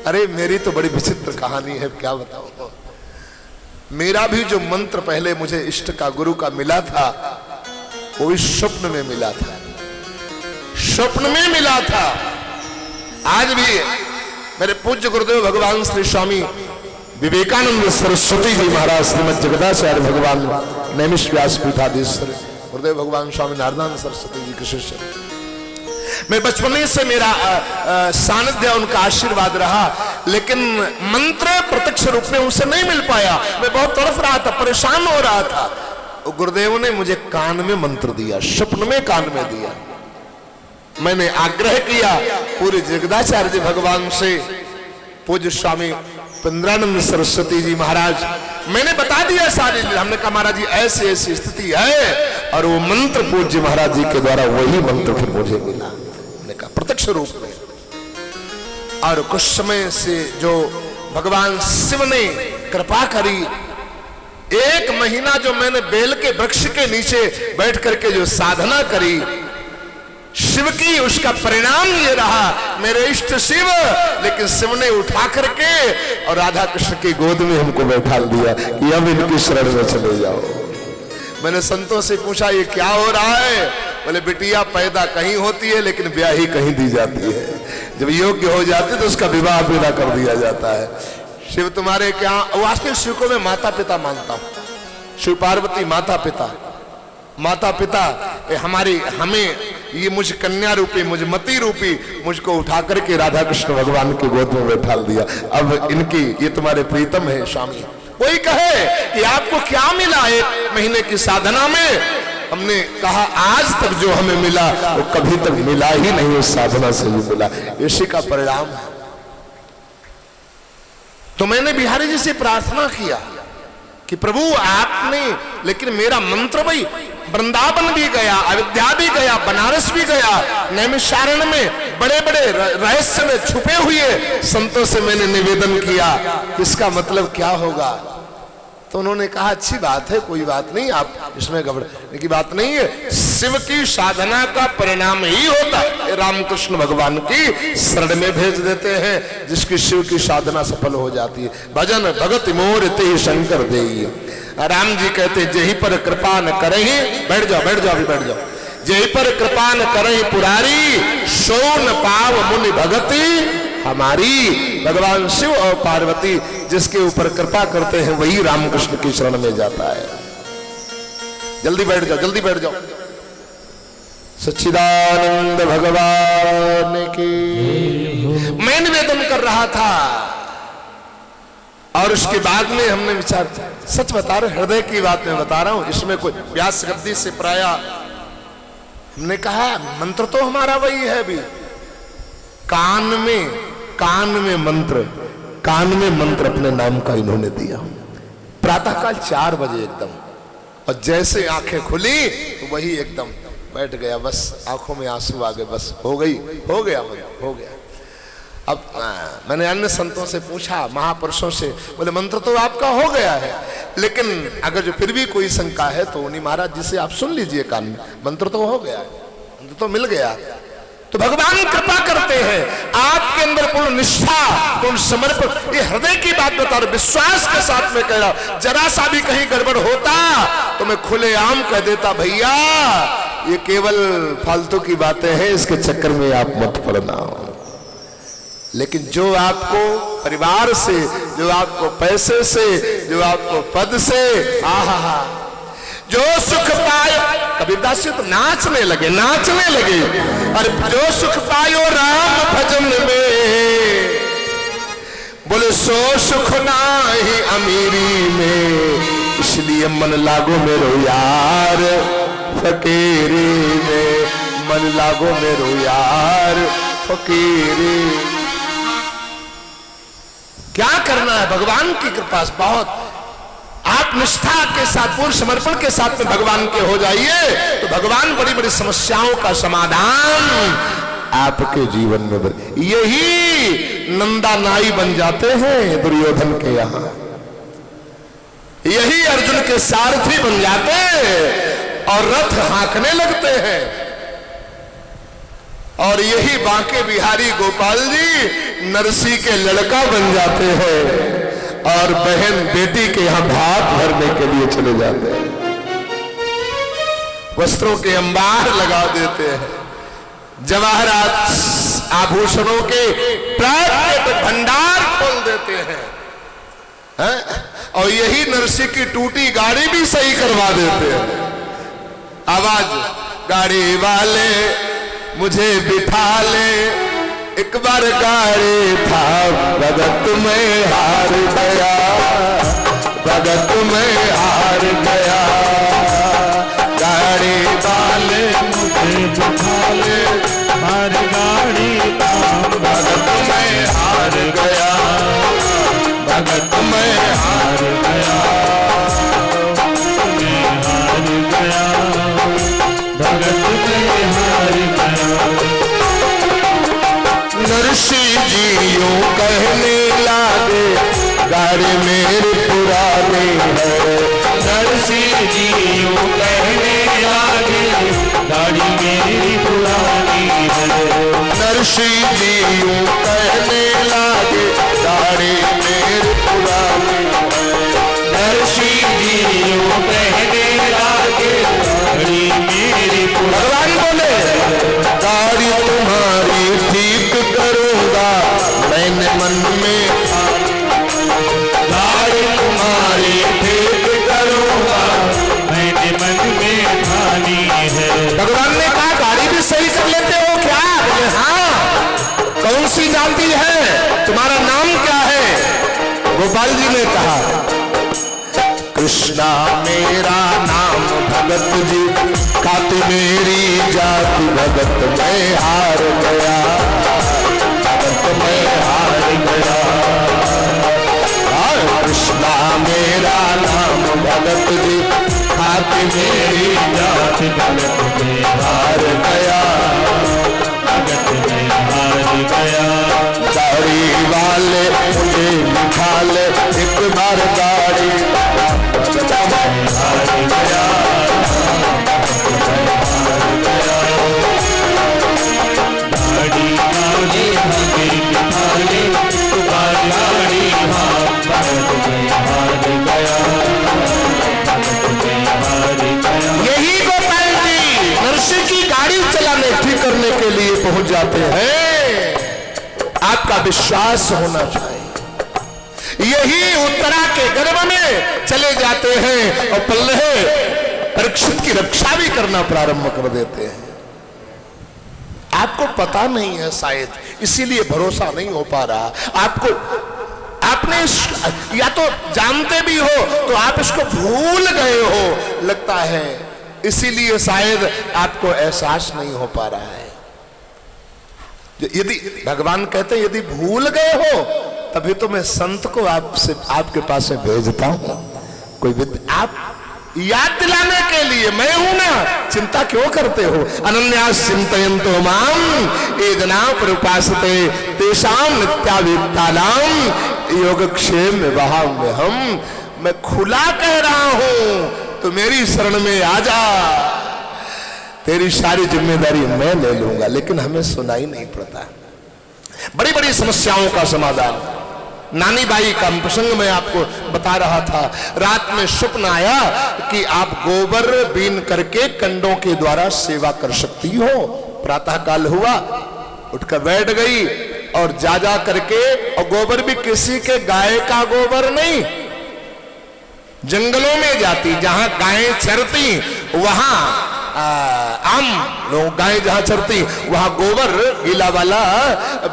अरे मेरी तो बड़ी विचित्र कहानी है, क्या बताऊं। मेरा भी जो मंत्र पहले मुझे इष्ट का गुरु का मिला था वो भी स्वप्न में मिला था, स्वप्न में मिला था। आज भी मेरे पूज्य गुरुदेव भगवान श्री स्वामी विवेकानंद सरस्वती जी महाराज, श्रीमद जगदाचार्य भगवान नैमिष व्यास पीठाधीश्वर गुरुदेव भगवान स्वामी नारायण सरस्वती जी के शिष्य, मैं बचपने से मेरा सानिध्य उनका आशीर्वाद रहा, लेकिन मंत्र प्रत्यक्ष रूप में उनसे नहीं मिल पाया। मैं बहुत तड़फ रहा था, परेशान हो रहा था। गुरुदेव ने मुझे कान में मंत्र दिया, स्वप्न में कान में दिया। मैंने आग्रह किया पूरे जगदाचार्य जी भगवान से, पूज्य स्वामी पंद्रानंद सरस्वती जी महाराज, मैंने बता दिया सारी। हमने कहा महाराज जी ऐसी ऐसी स्थिति है, और वो मंत्र पूज्य महाराज जी के द्वारा वही मंत्र फिर मुझे मिला, मैंने कहा प्रत्यक्ष रूप में। और कुछ समय से जो भगवान शिव ने कृपा करी, 1 महीना जो मैंने बेल के वृक्ष के नीचे बैठ करके जो साधना करी शिव की, उसका परिणाम ये रहा, मेरे इष्ट शिव, लेकिन शिव ने उठा करके और राधा कृष्ण की गोद में हमको बैठा दिया कि अब इनकी शरण में चले जाओ। मैंने संतों से पूछा ये क्या हो रहा है? बोले बिटिया पैदा कहीं होती है लेकिन ब्याही कहीं दी जाती है, जब योग्य हो जाती है तो उसका विवाह पैदा कर दिया जाता है। शिव तुम्हारे क्या, वास्तविक शिव को मैं माता पिता मानता हूं, शिव पार्वती माता पिता, माता पिता हमें ये मुझ कन्या रूपी, मुझ मती रूपी मुझको उठा करके राधा कृष्ण भगवान की गोद में बैठा दिया। अब इनकी ये तुम्हारे प्रीतम है स्वामी। कोई कहे कि आपको क्या मिला 1 महीने की साधना में? हमने कहा आज तक जो हमें मिला वो कभी तक मिला ही नहीं, उस साधना से ही मिला, इसी का परिणाम है। तो मैंने बिहारी जी से प्रार्थना किया कि प्रभु आपने, लेकिन मेरा मंत्र भाई वृंदावन भी गया, अयोध्या भी गया, बनारस भी गया, नैमिषारण्य में बड़े बड़े रहस्य में छुपे हुए संतों से मैंने निवेदन किया कि इसका मतलब क्या होगा। तो उन्होंने कहा अच्छी बात है, कोई बात नहीं, आप इसमें घबराने की बात नहीं है, शिव की साधना का परिणाम ही होता है। रामकृष्ण भगवान की शरण में भेज देते हैं, जिसकी शिव की साधना सफल हो जाती है। भजन भगत मोर ते शंकर देई, राम जी कहते जेहि पर कृपा न करहि, बैठ जाओ बैठ जाओ अभी बैठ जाओ, जेहि पर कृपा न करहि पुरारी, सो न पाव मुनि भगति हमारी। भगवान शिव और पार्वती जिसके ऊपर कृपा करते हैं वही रामकृष्ण की शरण में जाता है। जल्दी बैठ जाओ जल्दी बैठ जाओ। सच्चिदानंद भगवान की। मैं निवेदन कर रहा था और उसके बाद में हमने विचार, सच बता रहे, हृदय की बात मैं बता रहा हूं, इसमें कोई व्यास गद्दी से प्राय हमने कहा मंत्र तो हमारा वही है भी, कान में मंत्र, कान में मंत्र अपने नाम का इन्होंने दिया। प्रातःकाल 4 बजे एकदम, और जैसे आंखें खुली तो वही एकदम बैठ गया, बस आंखों में आंसू आ गए, बस हो गया हो गया। अब मैंने अन्य संतों से पूछा, महापुरुषों से, बोले मंत्र तो आपका हो गया है, लेकिन अगर जो फिर भी कोई शंका है तो उन्हीं महाराज जी से आप सुन लीजिए कान में, मंत्र तो हो गया है, मंत्र तो मिल गया। तो भगवान कृपा करते हैं, आपके अंदर पूर्ण निष्ठा, पूर्ण समर्पण, ये हृदय की बात बता रहा, विश्वास के साथ में कह रहा, जरा सा भी कहीं गड़बड़ होता तो मैं खुलेआम कह देता भैया ये केवल फालतू की बातें हैं, इसके चक्कर में आप मत पड़ना। लेकिन जो आपको परिवार से, जो आपको पैसे से, जो आपको पद से, आहा जो सुख पायो, कबीरदास जी तो नाचने लगे। और जो सुख पायो राम भजन में, बोले सो सुख नाही अमीरी में, इसलिए मन लागो मेरो यार फकीरी में, मन लागो मेरो यार फकीरी। क्या करना है, भगवान की कृपा से बहुत आप निष्ठा के साथ, पूर्ण समर्पण के साथ में भगवान के हो जाइए तो भगवान बड़ी बड़ी समस्याओं का समाधान आपके जीवन में, यही नंदा नाई बन जाते हैं दुर्योधन के यहां, यही अर्जुन के सारथी बन जाते हैं और रथ हाँकने लगते हैं। और यही बांके बिहारी गोपाल जी नरसी के लड़का बन जाते हैं और बहन बेटी के यहां भात भरने के लिए चले जाते हैं, वस्त्रों के अंबार लगा देते हैं, जवाहरात आभूषणों के प्राप्त भंडार खोल देते हैं, और यही नरसी की टूटी गाड़ी भी सही करवा देते हैं। आवाज, गाड़ी वाले मुझे बिठा ले, एक बार गाड़ी था भगत में हार गया, भगत में हार गया, गाड़ी वाले मुझे बिठा ले, हार गाड़ी भगत में हार गया, भगत में हार गया, हार गया, भगत में हार गया। नरसी जी यूं कहने लागे, गाड़ी मेरी पुरानी है, नरसी जी यूं कहने लागे, गाड़ी मेरी पुरानी है, नरसी जी यूं कहने लागे, गाड़ी मेरी पुरानी है, नरसी जी यूं कहने लागे, गाड़ी मेरी पुरानी। भगवान बोले, गाड़ी तुम्हारी ठीक करूंगा मैंने मन में, गाड़ी तुम्हारी ठीक करूंगा मैंने मन में ठानी है। भगवान ने कहा, गाड़ी भी सही कर लेते हो क्या? बोले हाँ। कौन सी जाति है, तुम्हारा नाम क्या है? गोपाल जी ने कहा, कृष्णा मेरा नाम भगत जी, खाती मेरी जाति भगत में हार गया, भगत में हार गया, कृष्णा मेरा नाम भगत जी, खाती मेरी जाति भगत में हार गया, भगत में हार गया, गाड़ी वाले मुझे बिठा ले, एक बार गाड़ी भगत में हार गया, गाड़ी वाले मुझे बिठा ले, गाड़ी भगत में हार गया, भगत में हार गया। यही गोपाल जी नरसी की गाड़ी चलाने ठीक करने के लिए पहुंच जाते हैं। आपका विश्वास होना चाहिए। यही उत्तरा के गर्भ में चले जाते हैं और पल्लहे परीक्षित की रक्षा भी करना प्रारंभ कर देते हैं। आपको पता नहीं है शायद, इसीलिए भरोसा नहीं हो पा रहा। आपको, आपने या तो जानते भी हो तो आप इसको भूल गए हो लगता है, इसीलिए शायद आपको एहसास नहीं हो पा रहा है। यदि भगवान कहते हैं यदि भूल गए हो तभी तो मैं संत को आपसे, आपके पास से भेजता हूं, कोई आप याद दिलाने के लिए। मैं हूं ना, चिंता क्यों करते हो? अनन्यास चिंतयन्तो माम ये जना पर उपासते तेषां नित्याभियुक्तानां योगक्षेम वहां में हम। मैं खुला कह रहा हूं तो मेरी शरण में आ जा, तेरी सारी जिम्मेदारी मैं ले लूंगा। लेकिन हमें सुनाई नहीं पड़ता। बड़ी बड़ी समस्याओं का समाधान। नानी बाई का प्रसंग मैं आपको बता रहा था। रात में स्वप्न आया कि आप गोबर बीन करके कंडों के द्वारा सेवा कर सकती हो। प्रातः काल हुआ, उठकर बैठ गई और जा करके, और गोबर भी किसी के गाय का गोबर नहीं, जंगलों में जाती, जहां गायें चरती वहां आम लोग, गायें जहां चरती वहां गोबर गीला वाला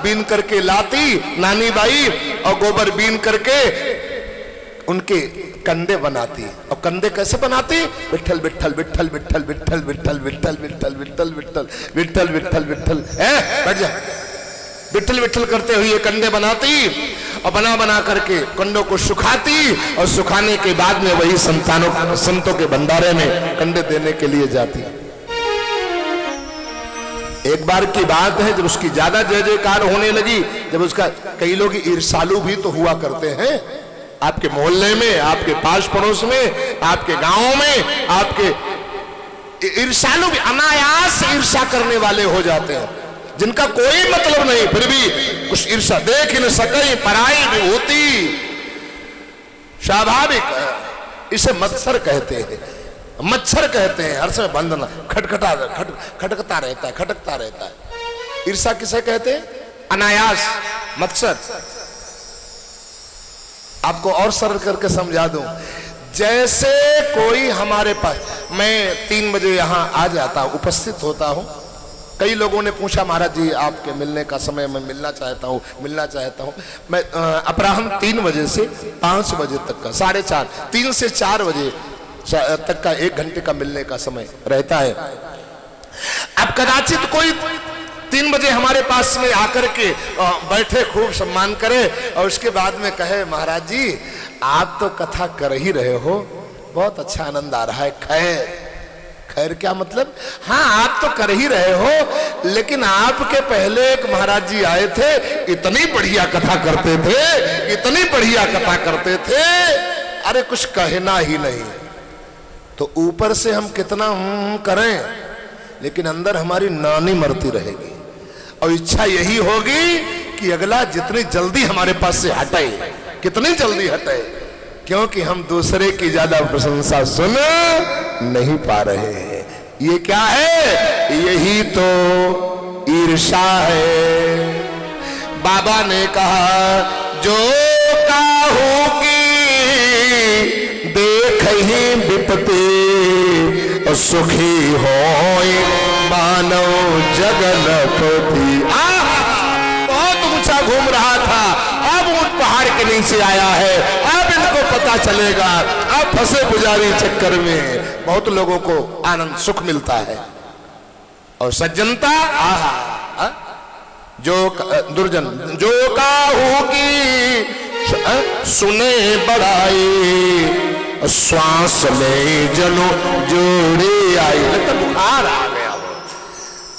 बीन करके लाती नानी बाई, और गोबर बीन करके उनके कंडे बनाती। और कंडे कैसे बनाती? विठल विठल विठल विठल विठल विठल विठल विठल विठल विठल विठल विठल विठल, बैठ जा, विठल विठल करते हुए कंडे बनाती, और बना बना करके कंडों को सुखाती, और सुखाने के बाद में वही संतों के भंडारे में कंडे देने के लिए जाती। एक बार की बात है जब उसकी ज्यादा जय जयकार होने लगी, जब उसका, कई लोग ईर्षालु भी तो हुआ करते हैं आपके मोहल्ले में, आपके पास पड़ोस में, आपके गांवों में, आपके ईर्षालु भी अनायास ईर्षा करने वाले हो जाते हैं। जिनका कोई मतलब नहीं, फिर भी कुछ ईर्षा। देख न सके पराई विभूति, स्वाभाविक। इसे मत्सर कहते हैं, मच्छर कहते हैं। हर समय बंधना, खटखटा खटकता रहता है, खटकता रहता है। ईर्षा किसे कहते हैं? अनायास मत्सर। आपको और सरल करके समझा दूं, जैसे कोई हमारे पास, मैं 3 बजे यहां आ जाता हूं, उपस्थित होता हूं। कई लोगों ने पूछा महाराज जी आपके मिलने का समय, मैं मिलना चाहता हूं। मैं अपराह्न 3 बजे से 5 बजे तक का, 4:30, 3 से 4 बजे तक का 1 घंटे का मिलने का समय रहता है। अब कदाचित कोई 3 बजे हमारे पास में आकर के बैठे, खूब सम्मान करे और उसके बाद में कहे महाराज जी आप तो कथा कर ही रहे हो, बहुत अच्छा आनंद आ रहा है। खैर, खैर क्या मतलब? हाँ आप तो कर ही रहे हो, लेकिन आपके पहले एक महाराज जी आए थे, इतनी बढ़िया कथा करते थे, इतनी बढ़िया कथा करते थे, अरे कुछ कहना ही नहीं। तो ऊपर से हम कितना करें, लेकिन अंदर हमारी नानी मरती रहेगी और इच्छा यही होगी कि अगला जितनी जल्दी हमारे पास से हटे, कितनी जल्दी हटे, क्योंकि हम दूसरे की ज्यादा प्रशंसा सुन नहीं पा रहे हैं। ये क्या है? यही तो ईर्षा है। बाबा ने कहा जो काहू देख ही विपत्ति, सुखी होय मानव जगनपति। बहुत ऊंचा घूम रहा था, अब ऊंट पहाड़ के नीचे आया है, अब इनको पता चलेगा, अब फंसे पुजारी चक्कर में। बहुत लोगों को आनंद सुख मिलता है और सज्जनता, आहा, जो दुर्जन जो काहू की सुने बड़ाई, श्वास में जनो जोड़े आई। लगता बुखार आ गया हो,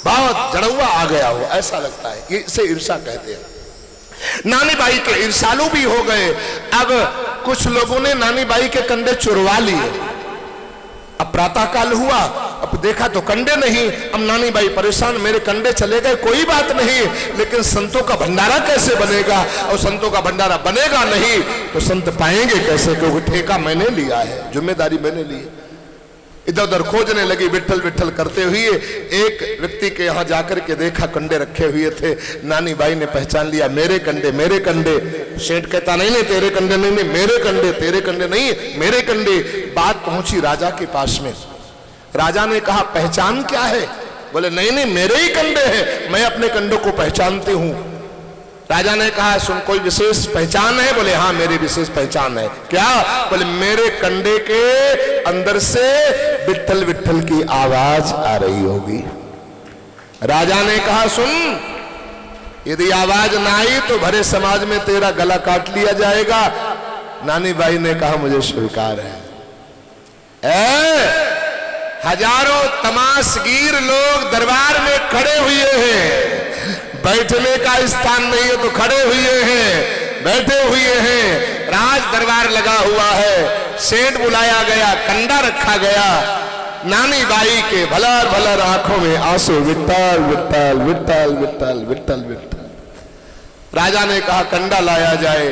बहुत जड़ुआ आ गया हो, ऐसा लगता है। ये इसे ईर्षा कहते हैं। नानी बाई के ईर्षालु भी हो गए। अब कुछ लोगों ने नानी बाई के कंडे चुरवा लिए। अब प्रातः काल हुआ, अब देखा तो कंडे नहीं। अब नानी बाई परेशान, मेरे कंडे चले गए, कोई बात नहीं, लेकिन संतों का भंडारा कैसे बनेगा? और संतों का भंडारा बनेगा नहीं तो संत पाएंगे कैसे? क्योंकि ठेका मैंने लिया है, जिम्मेदारी मैंने ली है। इधर उधर खोजने लगी, विठल विठल करते हुए एक व्यक्ति के यहाँ जाकर के देखा, कंडे रखे हुए थे। नानी बाई ने पहचान लिया, मेरे कंडे, मेरे कंडे। सेठ कहता नहीं नहीं तेरे कंडे नहीं, नहीं मेरे कंडे, तेरे कंडे नहीं मेरे कंडे। बात पहुंची राजा के पास में। राजा ने कहा पहचान क्या है? बोले नहीं नहीं मेरे ही कंडे हैं, मैं अपने कंडों को पहचानती हूं। राजा ने कहा सुन कोई विशेष पहचान है? बोले हाँ मेरी विशेष पहचान है। क्या? बोले मेरे कंडे के अंदर से विठल विठल की आवाज आ रही होगी। राजा ने कहा सुन, यदि आवाज ना आई तो भरे समाज में तेरा गला काट लिया जाएगा। नानी बाई ने कहा मुझे स्वीकार है। हजारों तमाशगीर लोग दरबार में खड़े हुए हैं, बैठने का स्थान नहीं है तो खड़े हुए हैं, बैठे हुए हैं। राज दरबार लगा हुआ है, सेठ बुलाया गया, कंडा रखा गया। नानी बाई के भलर भलर आंखों में आंसू, विट्ठल विट्ठल विट्ठल विट्ठल विट्ठल विट्ठल। राजा ने कहा कंडा लाया जाए।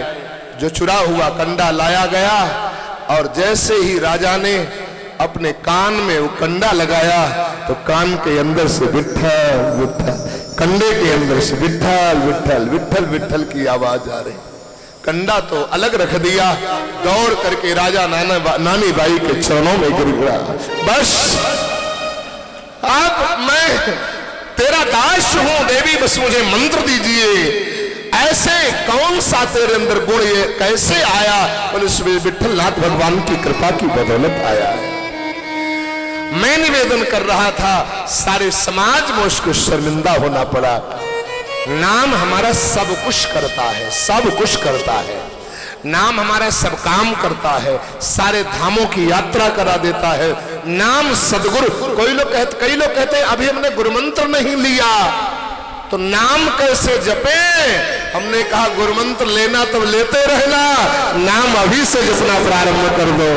जो चुरा हुआ कंडा लाया गया और जैसे ही राजा ने अपने कान में वो कंडा लगाया तो कान के अंदर से विट्ठल विट्ठल, कंडे के अंदर से विट्ठल विट्ठल विट्ठल विट्ठल की आवाज आ रही। कंडा तो अलग रख दिया, दौड़ करके राजा नानी बाई के चरणों में गिर गया। बस अब मैं तेरा दास हूं देवी, बस मुझे मंत्र दीजिए। ऐसे कौन सा तेरे अंदर गुण, ये कैसे आया? बोले विट्ठल नाथ भगवान की कृपा की बदौलत आया है। मैं निवेदन कर रहा था, सारे समाज में उसको शर्मिंदा होना पड़ा। नाम हमारा सब कुछ करता है, सब कुछ करता है। नाम हमारा सब काम करता है, सारे धामों की यात्रा करा देता है। नाम सदगुरु। कई लोग कहते हैं अभी हमने गुरु मंत्र नहीं लिया तो नाम कैसे जपे? हमने कहा गुरु मंत्र लेना तो लेते रहना, नाम अभी से जपना प्रारंभ कर दो,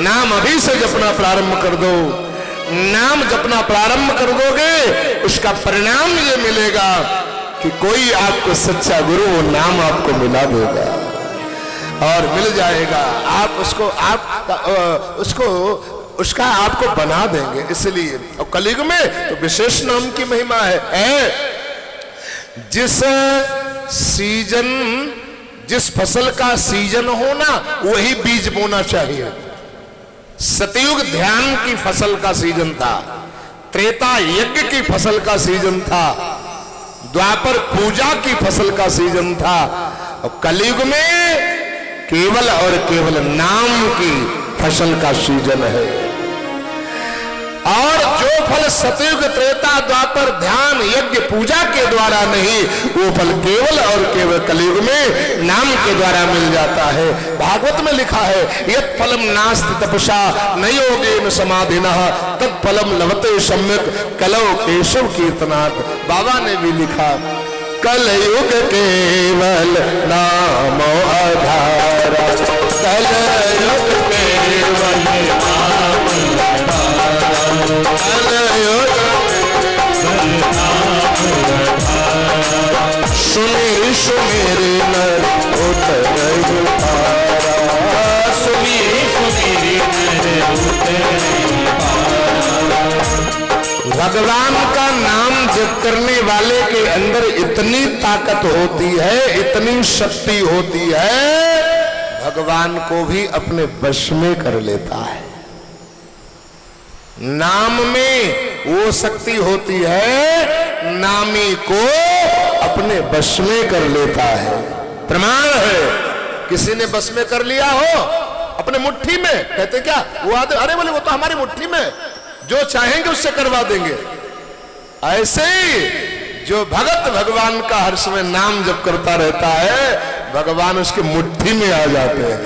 नाम अभी से जपना प्रारंभ कर दो। नाम जपना प्रारंभ कर दोगे, उसका परिणाम ये मिलेगा कि कोई आपको सच्चा गुरु वो नाम आपको मिला देगा और मिल जाएगा। आप उसका आपको बना देंगे। इसलिए और कलयुग में तो विशेष नाम की महिमा है। जिस सीजन, जिस फसल का सीजन होना वही बीज बोना चाहिए। सतयुग ध्यान की फसल का सीजन था, त्रेता यज्ञ की फसल का सीजन था, द्वापर पूजा की फसल का सीजन था, और कलयुग में केवल और केवल नाम की फसल का सीजन है। और जो फल सतयुग त्रेता द्वापर ध्यान यज्ञ पूजा के द्वारा नहीं, वो फल केवल और केवल कलयुग में नाम के द्वारा मिल जाता है। भागवत में लिखा है, यत् फलम नास्ति तपसा न योगेन समाधिनः तत्फलम लभते सम्यक कलौ केशव कीर्तनात्। बाबा ने भी लिखा, कलयुग केवल नाम आधारा, कलयुग केवल नाम सुमेर सुमेर नर उतर भगवान का नाम जप करने वाले के अंदर इतनी ताकत होती है, इतनी शक्ति होती है, भगवान को भी अपने वश में कर लेता है। नाम में वो शक्ति होती है, नामी को अपने वश में कर लेता है। प्रमाण है, किसी ने वश में कर लिया हो अपने मुट्ठी में, कहते क्या वो आदे, अरे बोले वो तो हमारी मुट्ठी में, जो चाहेंगे उससे करवा देंगे। ऐसे ही जो भगत भगवान का हर समय नाम जप करता रहता है, भगवान उसकी मुट्ठी में आ जाते हैं।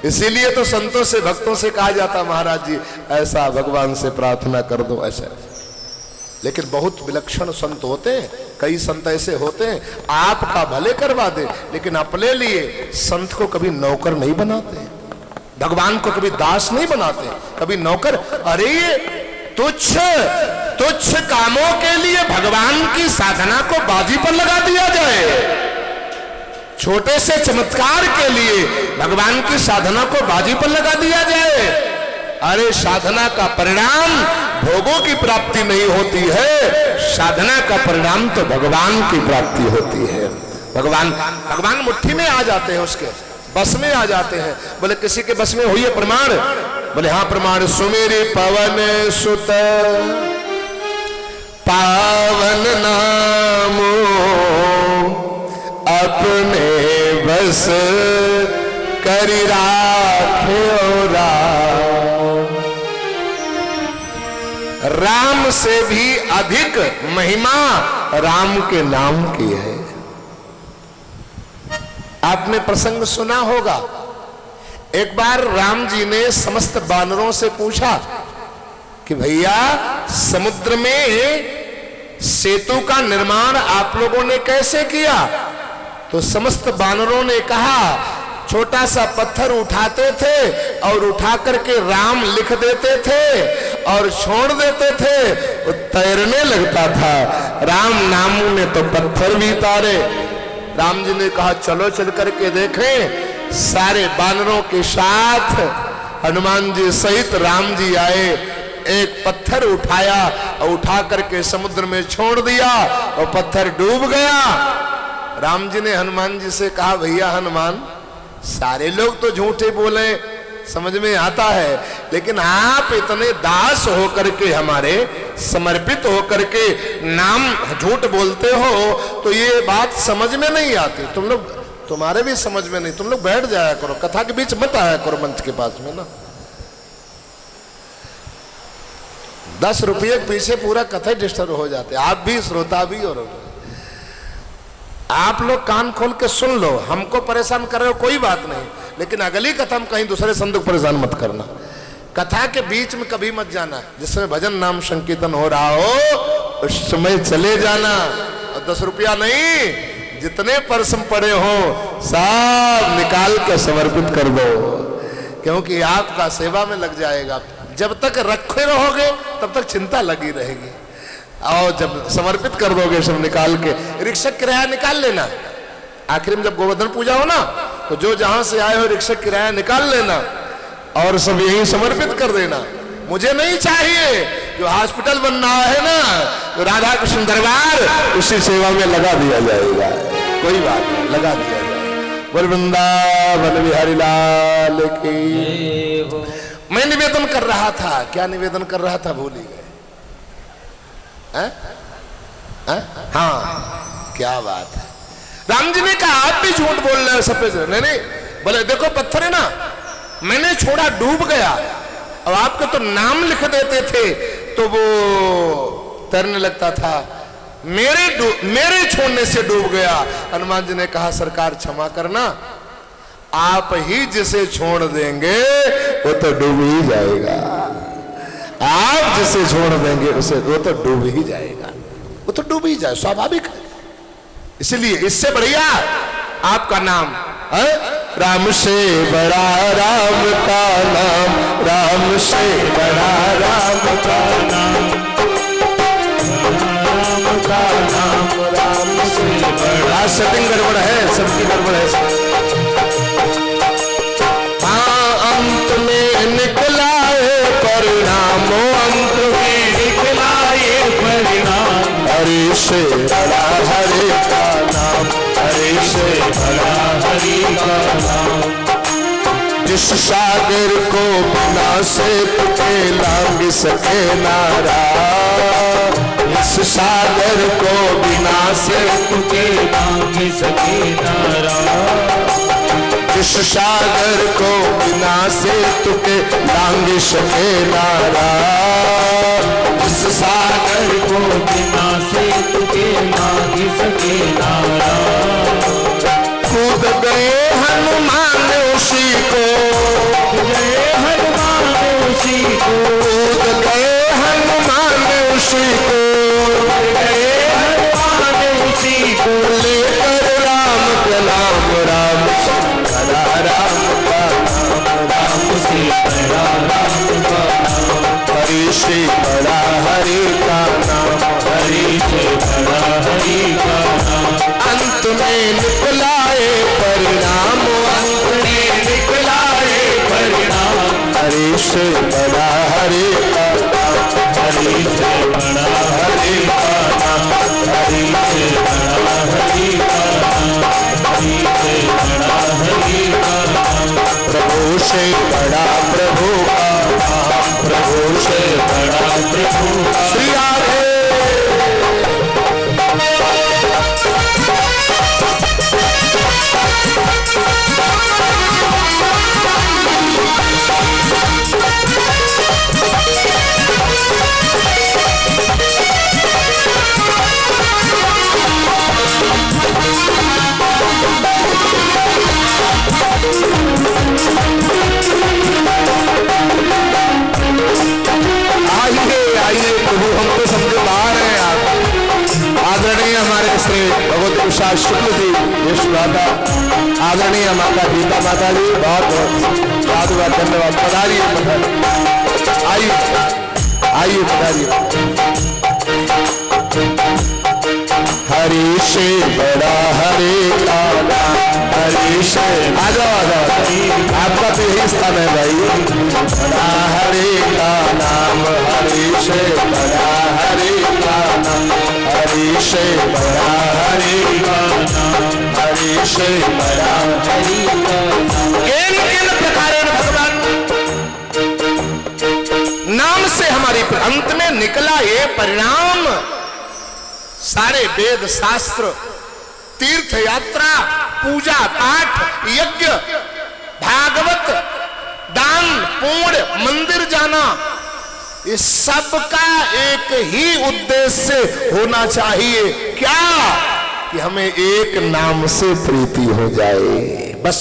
इसीलिए तो संतों से भक्तों से कहा जाता, महाराज जी ऐसा भगवान से प्रार्थना कर दो ऐसा। लेकिन बहुत विलक्षण संत होते हैं, कई संत ऐसे होते हैं आपका भले करवा दे, लेकिन अपने लिए संत को कभी नौकर नहीं बनाते, भगवान को कभी दास नहीं बनाते, कभी नौकर। अरे ये तुच्छ तुच्छ कामों के लिए भगवान की साधना को बाजी पर लगा दिया जाए, छोटे से चमत्कार के लिए भगवान की साधना को बाजी पर लगा दिया जाए। अरे साधना का परिणाम भोगों की प्राप्ति नहीं होती है, साधना का परिणाम तो भगवान की प्राप्ति होती है। भगवान मुट्ठी में आ जाते हैं, उसके बस में आ जाते हैं। बोले किसी के बस में हुई है प्रमाण? बोले हाँ प्रमाण, सुमेरे पवन सुत पावन नामो अपने बस करी राखे राम से भी अधिक महिमा राम के नाम की है। आपने प्रसंग सुना होगा, एक बार राम जी ने समस्त वानरों से पूछा कि भैया समुद्र में सेतु का निर्माण आप लोगों ने कैसे किया? तो समस्त वानरों ने कहा, छोटा सा पत्थर उठाते थे और उठा करके राम लिख देते थे और छोड़ देते थे, वो तैरने लगता था। राम नाम ने तो पत्थर भी तारे। राम जी ने कहा चलो चल करके देखें। सारे वानरों के साथ हनुमान जी सहित राम जी आए, एक पत्थर उठाया और उठा करके समुद्र में छोड़ दिया और पत्थर डूब गया। राम जी ने हनुमान जी से कहा, भैया हनुमान, सारे लोग तो झूठे बोले, समझ में आता है, लेकिन आप इतने दास होकर के, हमारे समर्पित होकर के नाम झूठ बोलते हो, तो ये बात समझ में नहीं आती। तुम लोग, तुम्हारे भी समझ में नहीं, तुम लोग बैठ जाया करो, कथा के बीच मत आया करो मंच के पास में ना। 10 रुपये के पीछे पूरा कथा डिस्टर्ब हो जाते, आप भी श्रोता भी। और आप लोग कान खोल के सुन लो, हमको परेशान कर रहे हो कोई बात नहीं, लेकिन अगली कथा में कहीं दूसरे संत को परेशान मत करना। कथा के बीच में कभी मत जाना, जिसमें भजन नाम संकीर्तन हो रहा हो उस समय चले जाना। और 10 रुपया नहीं, जितने परसम पड़े हो सब निकाल के समर्पित कर दो, क्योंकि आपका सेवा में लग जाएगा। जब तक रखे रहोगे तब तक चिंता लगी रहेगी, और जब समर्पित कर दोगे सब निकाल के, रिक्शा किराया निकाल लेना। आखिर में जब गोवर्धन पूजा हो ना, तो जो जहां से आए हो रिक्शा किराया निकाल लेना और सब यहीं समर्पित कर देना। मुझे नहीं चाहिए, जो हॉस्पिटल बन रहा है ना, तो राधा कृष्ण दरबार, उसी सेवा में लगा दिया जाएगा। कोई बात नहीं, लगा दिया जाएगा। बोल वृंदावन बिहारी लाल की। मैं निवेदन कर रहा था, क्या निवेदन कर रहा था भूल ही गए। हाँ, क्या बात है। राम जी ने कहा आप भी झूठ बोल रहे हो सफेद। नहीं, बोले देखो पत्थर है ना, मैंने छोड़ा डूब गया, अब आपको तो नाम लिख देते थे तो वो तैरने लगता था, मेरे छोड़ने से डूब गया। हनुमान जी ने कहा सरकार क्षमा करना, आप ही जिसे छोड़ देंगे वो तो डूब ही जाएगा। आप जिसे छोड़ देंगे उसे वो तो डूब ही जाएगा, वो तो डूब ही जाए, स्वाभाविक है। इसलिए इससे बढ़िया आपका नाम है राम से बड़ा राम का नाम, राम से बड़ा राम का नाम, राम का नाम, राम से बड़ा। सेटिंग गड़बड़ है, सबकी गड़बड़ है। हाँ, अंत में निकला है परिणाम, अंत में निकला ये परिणाम, हरि से बड़ा हरि का नाम, हरि से बड़ा हरि का नाम। जिस सागर को बिना से तुझे लांग सके नारा, इस सागर को बिना से तुझे लांग सके नारा, जिस सागर को बिना से तुझे लांग सके नारा, जिस सागर को बिना से तुझे लांग सके नारा। कूद गए हनुमान उसी को, गए हनुमान उसी को, कूद गए हनुमान उसी को, गए हनुमान उसी को, लेकर राम का नाम, राम से बड़ा राम का नाम, राम से बड़ा राम का नाम, हरि से बड़ा हरि का नाम, हरि से बड़ा हरि का नाम। अंत में निकला परिणाम, अंत में निकला परिणाम, हरि से बड़ा हरि का नाम, हरि से बड़ा हरि का नाम, हरि से बड़ा हरि का नाम, हरि से बड़ा हरि का नाम। प्रभु से बड़ा प्रभु का नाम, प्रभु से बड़ा प्रभु का। श्री राधे। आइए प्रभु, हम तो समझे बाहर हैं आप। आदरणीय हमारे श्री भगवत प्रसाद शुक्ल जी, यशोदा, आदरणीय माता गीता माता जी, बहुत बहुत साधुवाद, धन्यवाद। पधारिए, पधारिए, आइए आइए, पधारिए। हरि से बड़ा हरि का नाम, हरि से। आ जाओ आ जाओ, आपका तो यही स्थान है भाई। बड़ा हरि का नाम, हरि से बड़ा हरि का नाम, हरि से बड़ा हरि का नाम, हरि से बड़ा हरि का नाम। किन प्रकार भगवान नाम से हमारी अंत में निकला ये परिणाम। सारे वेद शास्त्र, तीर्थ यात्रा, पूजा पाठ, यज्ञ, भागवत, दान, पुण्य, मंदिर जाना, इस सब का एक ही उद्देश्य होना चाहिए। क्या? कि हमें एक नाम से प्रीति हो जाए, बस।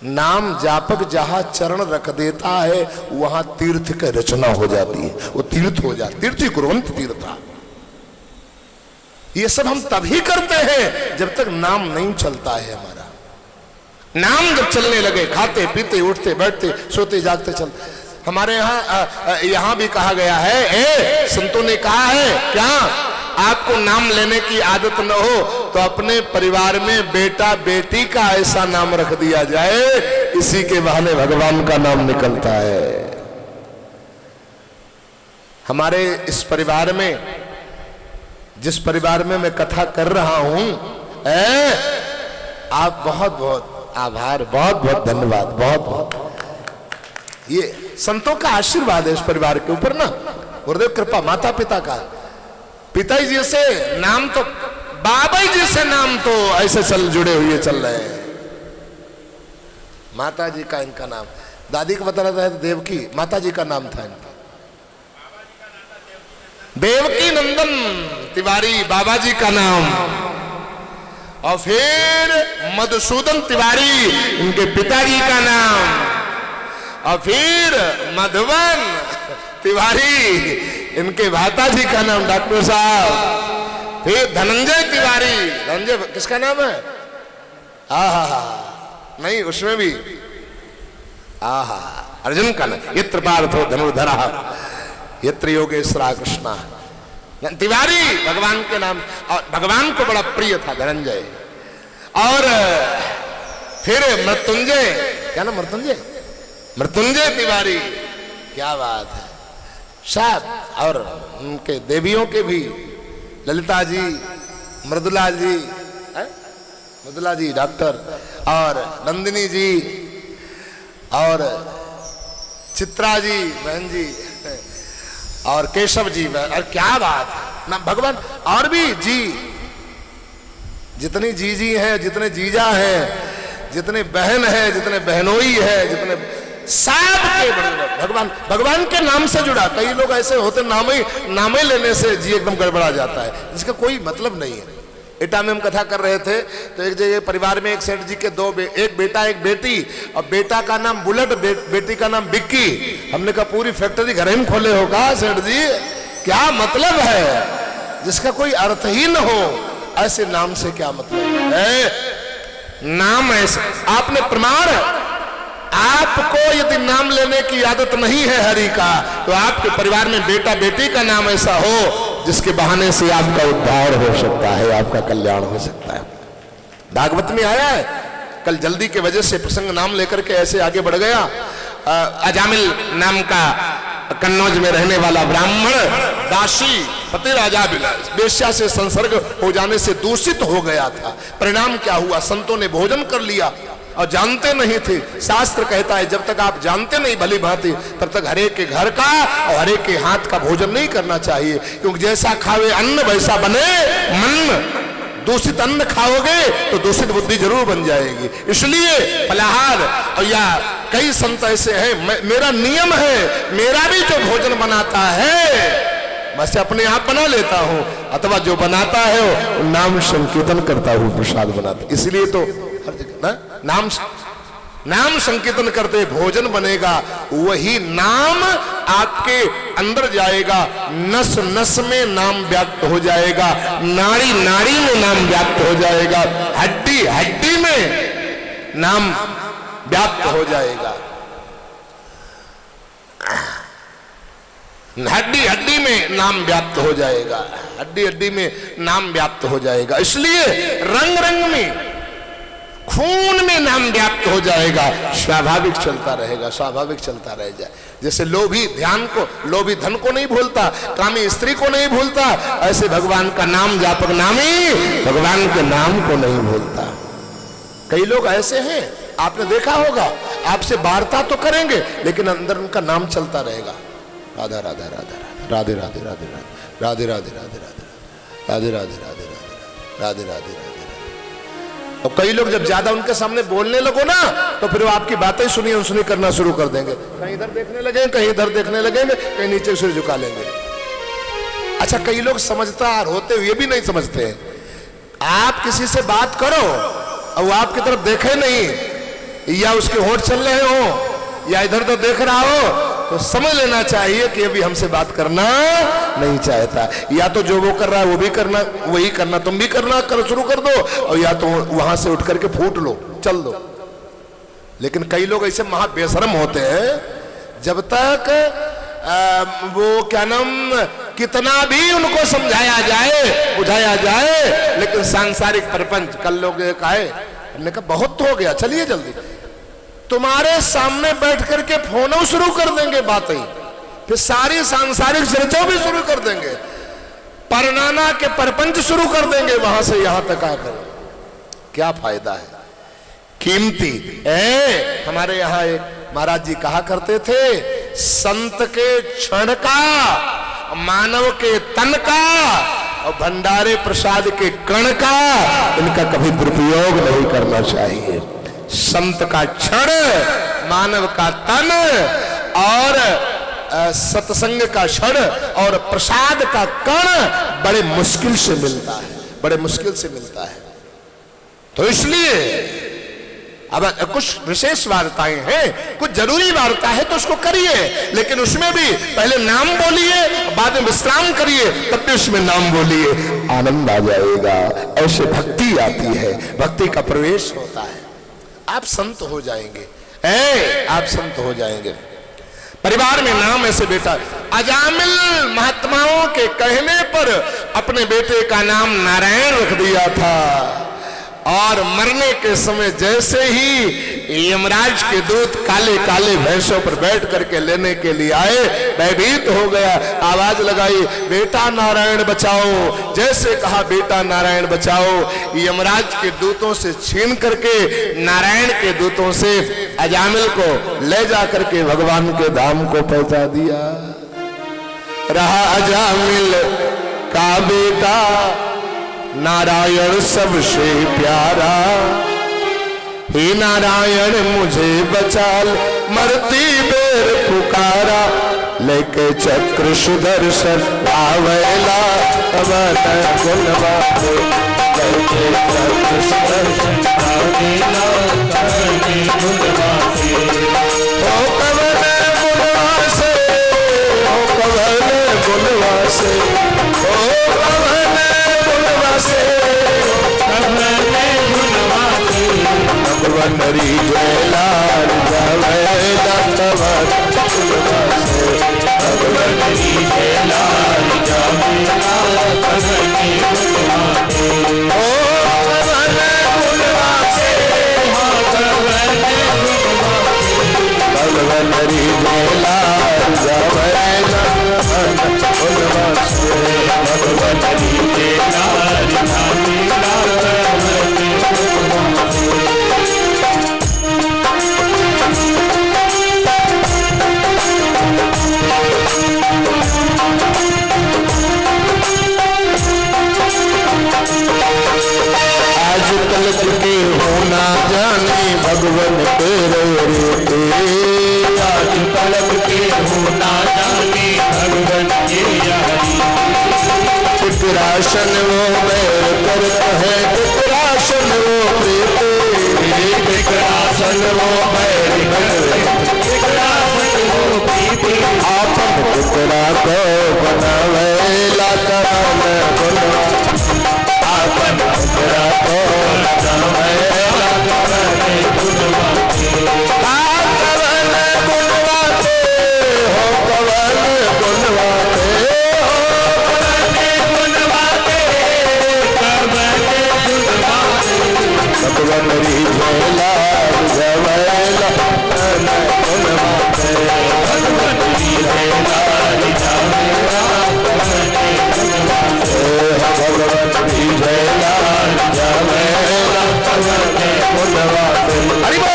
नाम जापक जहां चरण रख देता है वहां तीर्थ की रचना हो जाती है, वो तीर्थ हो जाती। तीर्थी कुर्वन्ति तीर्था। ये सब हम तभी करते हैं जब तक नाम नहीं चलता है हमारा। नाम जब चलने लगे, खाते पीते उठते बैठते सोते जागते चलते, हमारे यहाँ भी कहा गया है, संतों ने कहा है क्या, आपको नाम लेने की आदत न हो तो अपने परिवार में बेटा बेटी का ऐसा नाम रख दिया जाए, इसी के बहाने भगवान का नाम निकलता है। हमारे इस परिवार में, जिस परिवार में मैं कथा कर रहा हूं, आप बहुत बहुत आभार, बहुत बहुत धन्यवाद, बहुत बहुत। ये संतों का आशीर्वाद है इस परिवार के ऊपर ना, गुरुदेव कृपा, माता पिता का। पिताजी जी से नाम तो, बाबा जी से नाम तो ऐसे चल जुड़े हुए चल रहे हैं। माता जी का इनका नाम, दादी को बता रहा था देवकी, माता जी का नाम था इनका देवकी नंदन तिवारी, बाबा जी का नाम। और फिर मधुसूदन तिवारी इनके पिताजी का नाम। और फिर मधुवन तिवारी इनके भाताजी का नाम, डॉक्टर साहब। फिर धनंजय तिवारी, धनंजय किसका नाम है, आहा नहीं उसमें भी आहा अर्जुन का नाम, यत्र पार्थो धनुर्धरा यत्र योगेश्वरा कृष्णा तिवारी भगवान के नाम। और भगवान को बड़ा प्रिय था धनंजय। और फिर मृत्युंजय, क्या नाम, मृत्युंजय, मृत्युंजय तिवारी, क्या बात है साहब। और उनके देवियों के भी, ललिता जी, मृदुला जी, मृदुला जी डॉक्टर, और नंदिनी जी, और चित्रा जी बहन जी, और केशव जी, और क्या बात ना भगवान। और भी जी, जितनी जीजी हैं, जितने जीजा हैं, जितने बहन हैं, जितने बहनोई है, जितने सब के बड़े भगवान, भगवान के नाम से जुड़ा। कई लोग ऐसे होते नाम ही लेने से जी एकदम गड़बड़ा जाता है, जिसका कोई मतलब नहीं है। इटा में हम कथा कर रहे थे तो एक जगह परिवार में एक सेठ जी के एक बेटा एक बेटी, और बेटा का नाम बुलेट, बेटी का नाम बिक्की। हमने कहा पूरी फैक्ट्री घर में खोले होगा सेठ जी, क्या मतलब है जिसका कोई अर्थ ही न हो, ऐसे नाम से क्या मतलब है। नाम ऐसे आपने प्रमाण, आपको यदि नाम लेने की आदत नहीं है हरि का, तो आपके परिवार में बेटा बेटी का नाम ऐसा हो जिसके बहाने से आपका उद्धार हो सकता है, आपका कल्याण हो सकता है। भागवत में आया है, कल जल्दी के वजह से प्रसंग नाम लेकर के ऐसे आगे बढ़ गया। अजामिल नाम का कन्नौज में रहने वाला ब्राह्मण दासी पति राजा वेश्या से संसर्ग हो जाने से दूषित हो गया था। परिणाम क्या हुआ, संतों ने भोजन कर लिया और जानते नहीं थे। शास्त्र कहता है जब तक आप जानते नहीं भली भांति, तब तक हरे के घर का और हरे के हाथ का भोजन नहीं करना चाहिए, क्योंकि जैसा खावे अन्न वैसा बने मन। दूषित अन्न खाओगे तो दूषित बुद्धि जरूर बन जाएगी। इसलिए फलाहार, और या कई संत ऐसे हैं, मेरा नियम है, मेरा भी जो भोजन बनाता है मैं से अपने आप बना लेता हूं, अथवा जो बनाता है वो नाम संकीर्तन करता हूं, प्रसाद बनाता। इसलिए तो हर जगह ना नाम संकीर्तन करते भोजन बनेगा, वही नाम आपके अंदर जाएगा, नस नस में नाम व्याप्त हो जाएगा, नाड़ी नाड़ी में नाम व्याप्त हो जाएगा, हड्डी हड्डी में नाम व्याप्त हो जाएगा, हड्डी हड्डी में नाम व्याप्त हो जाएगा, हड्डी हड्डी में नाम व्याप्त हो जाएगा। इसलिए रंग रंग में, खून में नाम व्याप्त हो जाएगा, स्वाभाविक चलता रहेगा, स्वाभाविक चलता रह जाए। जैसे लोभी ध्यान को, लोभी धन को नहीं भूलता, कामी स्त्री को नहीं भूलता, ऐसे भगवान का नाम जापक नामी भगवान के नाम को नहीं भूलता। कई लोग ऐसे हैं, आपने देखा होगा, आपसे वार्ता तो करेंगे लेकिन अंदर उनका नाम चलता रहेगा, राधा राधा राधा राधे राधे राधे राधे राधे राधे राधे राधे राधे राधे राधे राधे राधे राधे। और कई लोग जब ज्यादा उनके सामने बोलने लगो ना, तो फिर वो आपकी बातें सुनी अनसुनी करना शुरू कर देंगे, कहीं इधर देखने लगेंगे, कहीं इधर देखने लगेंगे, कहीं नीचे सिर झुका लेंगे। अच्छा, कई लोग समझदार होते हुए भी नहीं समझते हैं। आप किसी से बात करो और वो आपकी तरफ देखे नहीं, या उसके होंठ चल रहे हो या इधर तो देख रहा हो, तो समझ लेना चाहिए कि अभी हमसे बात करना नहीं चाहता। या तो जो वो कर रहा है वो भी करना, वही करना, तुम भी करना शुरू कर दो, और या तो वहां से उठ करके फूट लो, चल दो। लेकिन कई लोग ऐसे महा बेशरम होते हैं, जब तक वो क्या नाम कितना भी उनको समझाया जाए बुझाया जाए, लेकिन सांसारिक प्रपंच। कल लोग कहे, हमने कहा बहुत हो गया, चलिए जल्दी, तुम्हारे सामने बैठ करके फोन शुरू कर देंगे बातें, फिर सारी सांसारिक चर्चा भी शुरू कर देंगे, परनाना के परपंच शुरू कर देंगे, वहां से यहां तक आकर क्या फायदा है। कीमती है। हमारे यहाँ एक महाराज जी कहा करते थे, संत के क्षण का, मानव के तन का और भंडारे प्रसाद के कण का, इनका कभी दुरुपयोग नहीं करना चाहिए। संत का क्षण, मानव का तन और सत्संग का क्षण और प्रसाद का कण बड़े मुश्किल से मिलता है, बड़े मुश्किल से मिलता है। तो इसलिए अब कुछ विशेष वार्ताएं हैं, कुछ जरूरी वार्ता है तो उसको करिए, लेकिन उसमें भी पहले नाम बोलिए, बाद में विश्राम करिए, तब भी उसमें नाम बोलिए, आनंद आ जाएगा। ऐसे भक्ति आती है, भक्ति का प्रवेश होता है, आप संत हो जाएंगे, आप संत हो जाएंगे। परिवार में नाम ऐसे बेटा, अजामिल महात्माओं के कहने पर अपने बेटे का नाम नारायण रख दिया था, और मरने के समय जैसे ही यमराज के दूत काले काले भैंसों पर बैठ करके लेने के लिए आए, भयभीत हो गया, आवाज लगाई, बेटा नारायण बचाओ। जैसे कहा बेटा नारायण बचाओ, यमराज के दूतों से छीन करके नारायण के दूतों से अजामिल को ले जा करके भगवान के धाम को पहुंचा दिया। रहा अजामिल का बेटा नारायण सबसे प्यारा, हे नारायण मुझे बचाल, मरती बेर पुकारा, लेके चक्र सुदर्शन आवेला, कवन गुणवासे, लेके चक्र सुदर्शन आवेला, कवन गुणवासे, ओ कवन गुणवासे, ओ कवन गुणवासे, ओ कवन भगवान री जयलाल जावेला, कवन गुणवासे, भगवान री जयलाल जावेला, कवन गुणवासे, ओ कवन गुणवासे, हो कवन गुणवासे, भगवान री जयलाल जावेला, कवन गुणवासे, भगवान री जयलाल जावेला, कवन गुणवासे। आज कल के होना जाने भगवान तेरे रे, आज कल के होना जाने भगवान तेरे, राशन वो बैर करता है, राशन वो प्रीति, राशन वो बैर करता, आपन टुकड़ा को बनावेला, कवन गुणवासे, आपन टुकड़ा को बनावेला, कवन गुणवासे, कवन गुणवासे, हो कवन गुणवासे, हो कवन गुणवासे, कवन गुणवासे, भगवान री जयलाल जावेला, कवन गुणवासे, भगवान री जयलाल जावेला, कवन गुणवासे, भगवान री जयलाल जावेला, कवन गुणवासे। हरि बोल।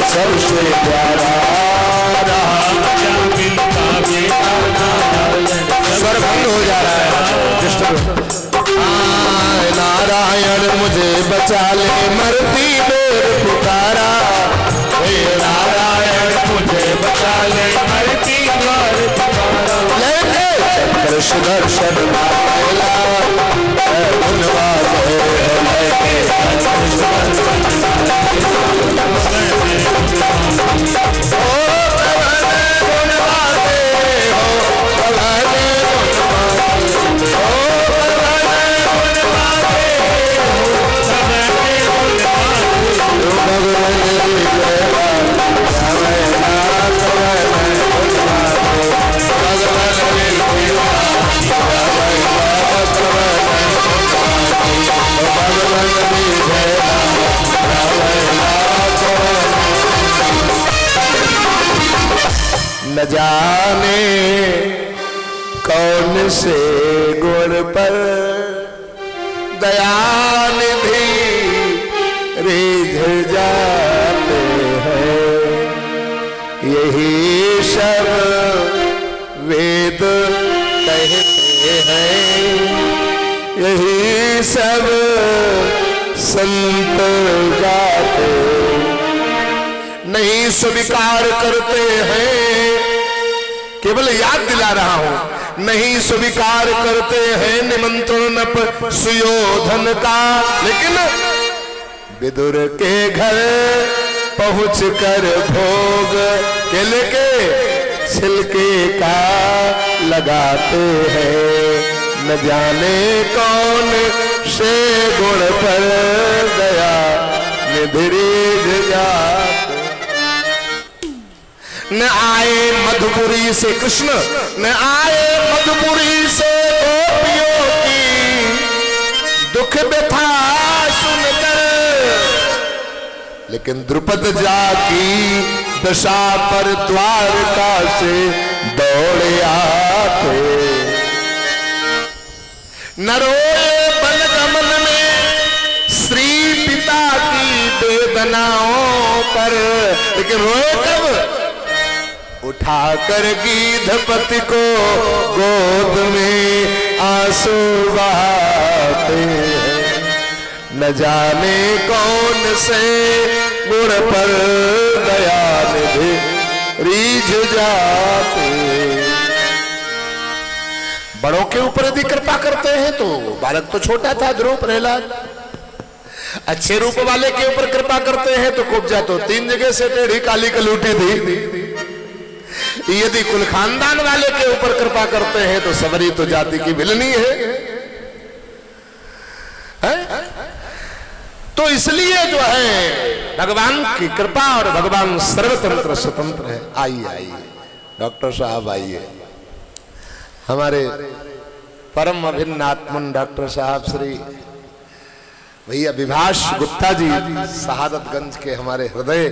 सबसे प्यारा स्वर भंग हो जा रहा है। नारायण मुझे बचा ले मरती देर पुकारा, हे नारायण मुझे बचा ले मरती देर पुकारा। चक्र सुदर्शन माला न जाने कौन से गुण पर दयानिधि रिझ जाते हैं, यही सब वेद कहते हैं, यही सब संत गाते नहीं स्वीकार करते हैं। केवल याद दिला रहा हूं, नहीं स्वीकार करते हैं निमंत्रण सुयोधन का, लेकिन विदुर के घर पहुंचकर भोग के लेके छिलके का लगाते हैं। न जाने कौन से गुण पर दया निधि रिझ जाते। न आए मधुपुरी से कृष्ण, न आए मधुपुरी से गोपियों की दुख व्यथा सुनकर, लेकिन द्रुपद जाकी दशा पर द्वारका से दौड़े आते। न रोए बलगमन में श्री पिता की वेदनाओं पर, लेकिन रोए कब? उठाकर गीधपति को गोद में आंसू बहाते हैं। न जाने कौन से गुण पर दयानिधि रिझ जाते। बड़ों के ऊपर यदि कृपा करते हैं तो, बालक तो छोटा था ध्रुव प्रहलाद, अच्छे रूप वाले के ऊपर कृपा करते हैं तो कुब्जा तो 3 जगह से टेढ़ी काली कलूटी थी। यदि कुल खानदान वाले के ऊपर कृपा करते हैं तो सबरी तो जाति की विलनी है? तो इसलिए जो है भगवान की कृपा, और भगवान सर्वतंत्र स्वतंत्र है। आइए आइए डॉक्टर साहब आइए, हमारे परम अभिन्न आत्मन डॉक्टर साहब श्री भैया विभाष गुप्ता जी शहादतगंज के हमारे हृदय,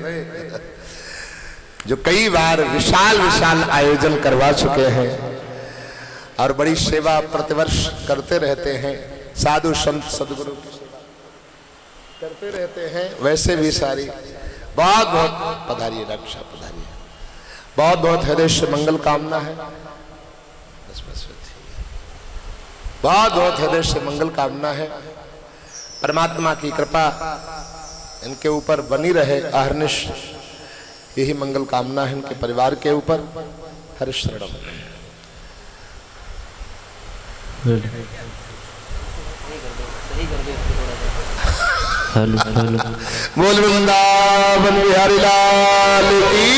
जो कई बार विशाल विशाल आयोजन करवा चुके हैं और बड़ी सेवा प्रतिवर्ष करते रहते हैं, साधु संत सदगुरु की सेवा करते रहते हैं। वैसे भी सारी बहुत बहुत पधारिए डॉक्टर साहब, पधारिए। बहुत बहुत हृदय से मंगल कामना है, बहुत बहुत हृदय से मंगल कामना है। परमात्मा की कृपा इनके ऊपर बनी रहे अहर्निश, यही मंगल कामना है इनके परिवार के ऊपर। हरि शरणम। बोल वृंदावन बिहारी लाल की।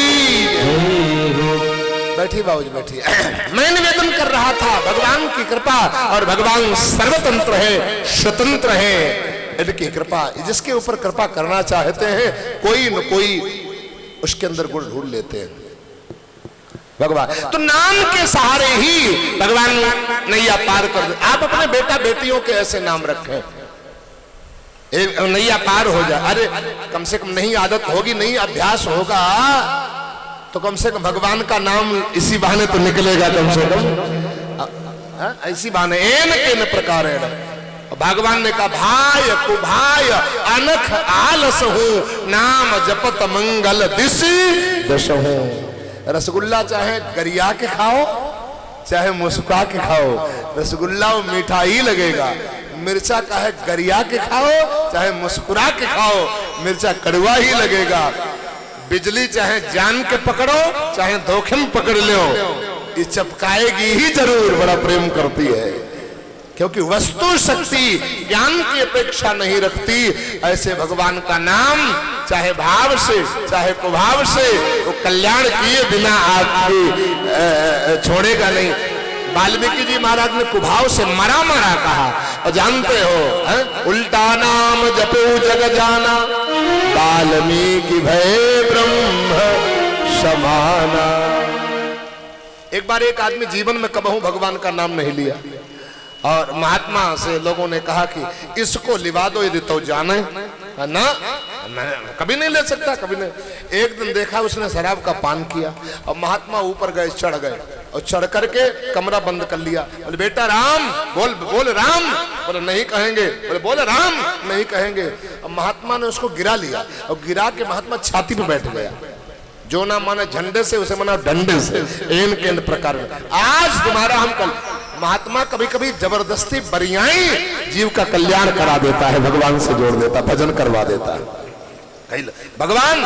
बैठी बाबूजी बैठी। मैं निवेदन कर रहा था भगवान की कृपा, और भगवान सर्वतंत्र है, स्वतंत्र है। इनकी कृपा, जिसके ऊपर कृपा करना चाहते हैं कोई न कोई उसके अंदर गुण ढूंढ लेते हैं भगवान। तो नाम के सहारे ही भगवान नैया पार कर दे। आप अपने बेटा बेटियों के ऐसे नाम रखें, नैया पार हो जाए। अरे कम से कम नहीं आदत होगी, नहीं अभ्यास होगा तो कम से कम भगवान का नाम इसी बहाने तो निकलेगा। कम से कम ऐसी बहाने एन के न प्रकार भगवान ने कहा भाई कुभाई अनख आलस हूं, नाम जपत मंगल दिशि दश हूं। रसगुल्ला चाहे गरिया के खाओ चाहे मुस्कुरा के खाओ, रसगुल्ला वो मीठा ही लगेगा। मिर्चा चाहे गरिया के खाओ चाहे मुस्कुरा के खाओ, मिर्चा कड़वा ही लगेगा। बिजली चाहे जान के पकड़ो चाहे धोखे में पकड़ लो, ये चपकाएगी ही जरूर। बड़ा प्रेम करती है, क्योंकि वस्तु शक्ति ज्ञान की अपेक्षा नहीं रखती। ऐसे भगवान का नाम चाहे भाव से चाहे कुभाव से वो कल्याण किए बिना आपकी छोड़ेगा नहीं। वाल्मीकि जी महाराज ने कुभाव से मरा मरा कहा, और जानते हो उल्टा नाम जपो जग जाना, वाल्मीकि भय ब्रह्म समाना। एक बार एक आदमी जीवन में कबहू भगवान का नाम नहीं लिया, और महात्मा से लोगों ने कहा कि इसको लिवा दो यदि तो जाने ना, मैं कभी नहीं ले सकता, कभी नहीं। एक दिन देखा उसने शराब का पान किया, और महात्मा ऊपर गए, चढ़ गए, और चढ़ करके कमरा बंद कर लिया। बोले बेटा राम बोल, बोल राम, बोले नहीं कहेंगे, बोले बोले राम नहीं कहेंगे। और महात्मा ने उसको गिरा लिया, और गिरा के महात्मा छाती पे बैठ गया। जो ना माने झंडे से उसे माना डंडे से, एन के प्रकार में। आज तुम्हारा हम कल महात्मा कभी कभी जबरदस्ती बरियाई जीव का कल्याण करा देता है, भगवान से जोड़ देता, भजन करवा देता है। भगवान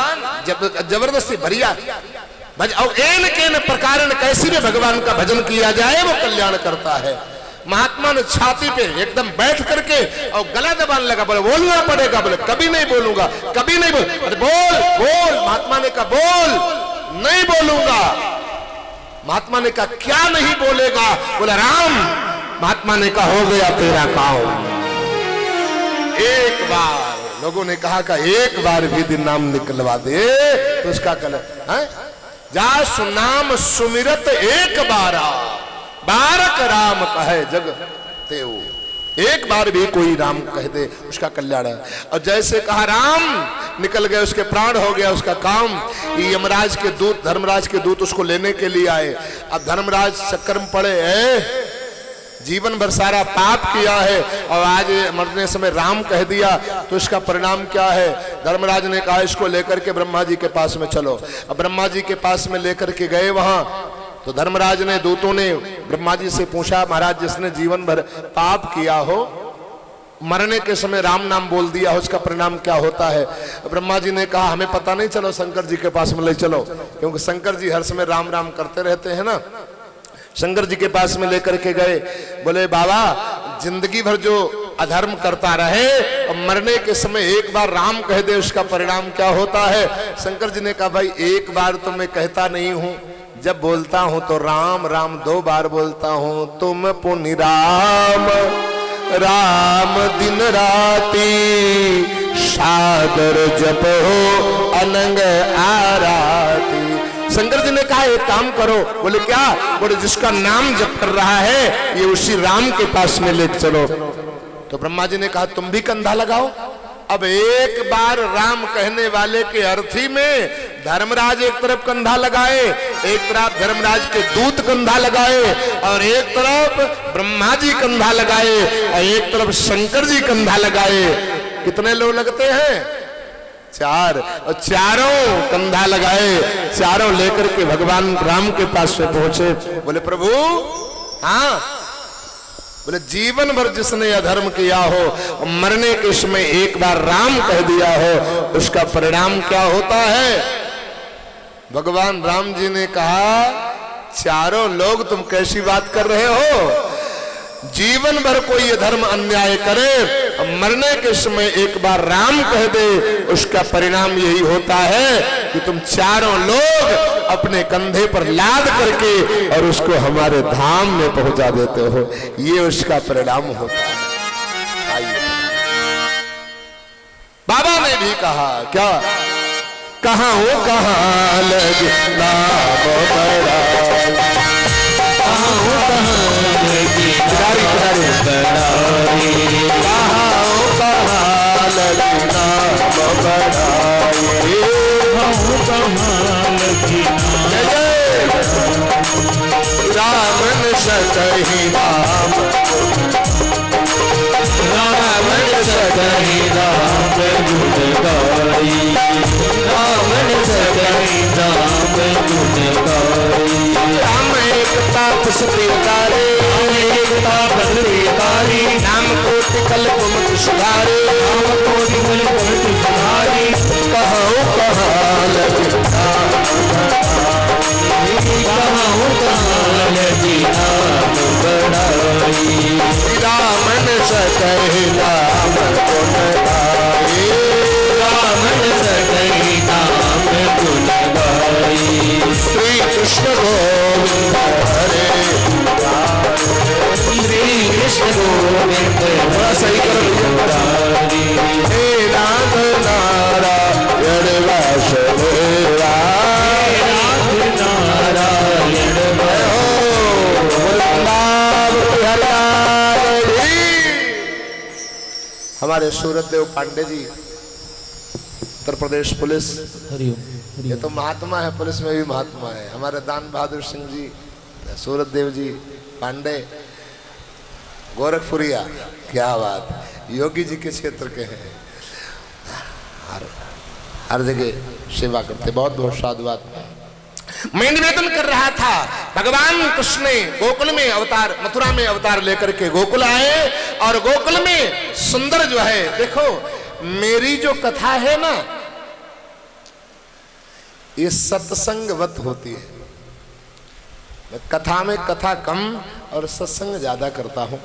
जबरदस्ती बरिया और एन के प्रकार कैसी भी भगवान का भजन किया जाए वो कल्याण करता है। महात्मा ने छाती पे एकदम बैठ करके और गला दबाने लगा, बोले बोलना पड़ेगा, बोले कभी नहीं बोलूंगा, कभी नहीं बोल। अरे बोल बोल, महात्मा ने कहा बोल, नहीं बोलूंगा। महात्मा ने कहा क्या नहीं बोलेगा, बोला राम। महात्मा ने कहा हो गया तेरा काम। एक बार लोगों ने कहा कि एक बार भी दिन नाम निकलवा दे तो उसका कलर है। जा सुनाम सुमिरत एक बारा, बारक राम कहे जग तेऊ। एक बार भी कोई राम कह दे उसका कल्याण है। और जैसे कहा राम, निकल गए, उसके प्राण हो गया उसका काम। यमराज के दूत, धर्मराज के दूत उसको लेने के लिए आए। अब धर्मराज चक्कर में पड़े हैं, जीवन भर सारा पाप किया है और आज मरने समय राम कह दिया तो इसका परिणाम क्या है। धर्मराज ने कहा इसको लेकर के ब्रह्मा जी के पास में चलो। अब ब्रह्मा जी के पास में लेकर के गए वहां, तो धर्मराज ने, दूतों ने ब्रह्मा जी से पूछा महाराज जिसने जीवन भर पाप किया हो, मरने के समय राम नाम बोल दिया हो, उसका परिणाम क्या होता है। ब्रह्मा जी ने कहा हमें पता नहीं, चलो शंकर जी के पास में ले चलो, क्योंकि शंकर जी हर समय राम राम करते रहते हैं ना। शंकर जी के पास में लेकर के गए, बोले बाबा जिंदगी भर जो अधर्म करता रहे और मरने के समय एक बार राम कह दे उसका परिणाम क्या होता है। शंकर जी ने कहा भाई एक बार तो मैं कहता नहीं हूं, जब बोलता हूं तो राम राम 2 बार बोलता हूं। तुम पुनि राम राम दिन राती, सागर जप हो अनंग आराती। शंकर जी ने कहा एक काम करो। बोले क्या? बोले जिसका नाम जप कर रहा है ये उसी राम के पास में ले चलो। तो ब्रह्मा जी ने कहा तुम भी कंधा लगाओ। अब एक बार राम कहने वाले के अर्थी में धर्मराज एक तरफ कंधा लगाए, एक तरफ धर्मराज के दूत कंधा लगाए, और एक तरफ ब्रह्मा जी कंधा लगाए, और एक तरफ शंकर जी कंधा लगाए। कितने लोग लगते हैं? 4। और चारों कंधा लगाए, चारों लेकर के भगवान राम के पास से पहुंचे। बोले प्रभु हाँ। बोले जीवन भर जिसने अधर्म किया हो, मरने के समय एक बार राम कह दिया हो, उसका परिणाम क्या होता है। भगवान राम जी ने कहा चारों लोग तुम कैसी बात कर रहे हो। जीवन भर कोई धर्म अन्याय करे, मरने के समय एक बार राम कह दे, उसका परिणाम यही होता है कि तुम चारों लोग अपने कंधे पर लाद करके और उसको हमारे धाम में पहुंचा देते हो। ये उसका परिणाम होता है। आइए बाबा ने भी कहा क्या? कहाँ हो कहाँ लगे नाम बड़ा, कहाँ हो कहाँ लगे किनारे बड़ाई, कहाँ हो कहाँ लगे नाम बड़ाई, कहाँ हो कहाँ लगे राम सतही नाम, हमारे सूरजदेव पांडे जी, उत्तर प्रदेश पुलिस, ये तो महात्मा है, पुलिस में भी महात्मा है। हमारे दान बहादुर सिंह जी, सूरजदेव जी पांडे, गोरखपुरिया, क्या बात, योगी जी के क्षेत्र के हैं, हर जगह सेवा करते। बहुत बहुत साधुवाद। मैं निवेदन कर रहा था, भगवान कृष्ण ने गोकुल में अवतार, मथुरा में अवतार लेकर के गोकुल आए और गोकुल में सुंदर जो है, देखो मेरी जो कथा है ना, ये सत्संगवत होती है। मैं कथा में कथा कम और सत्संग ज्यादा करता हूं।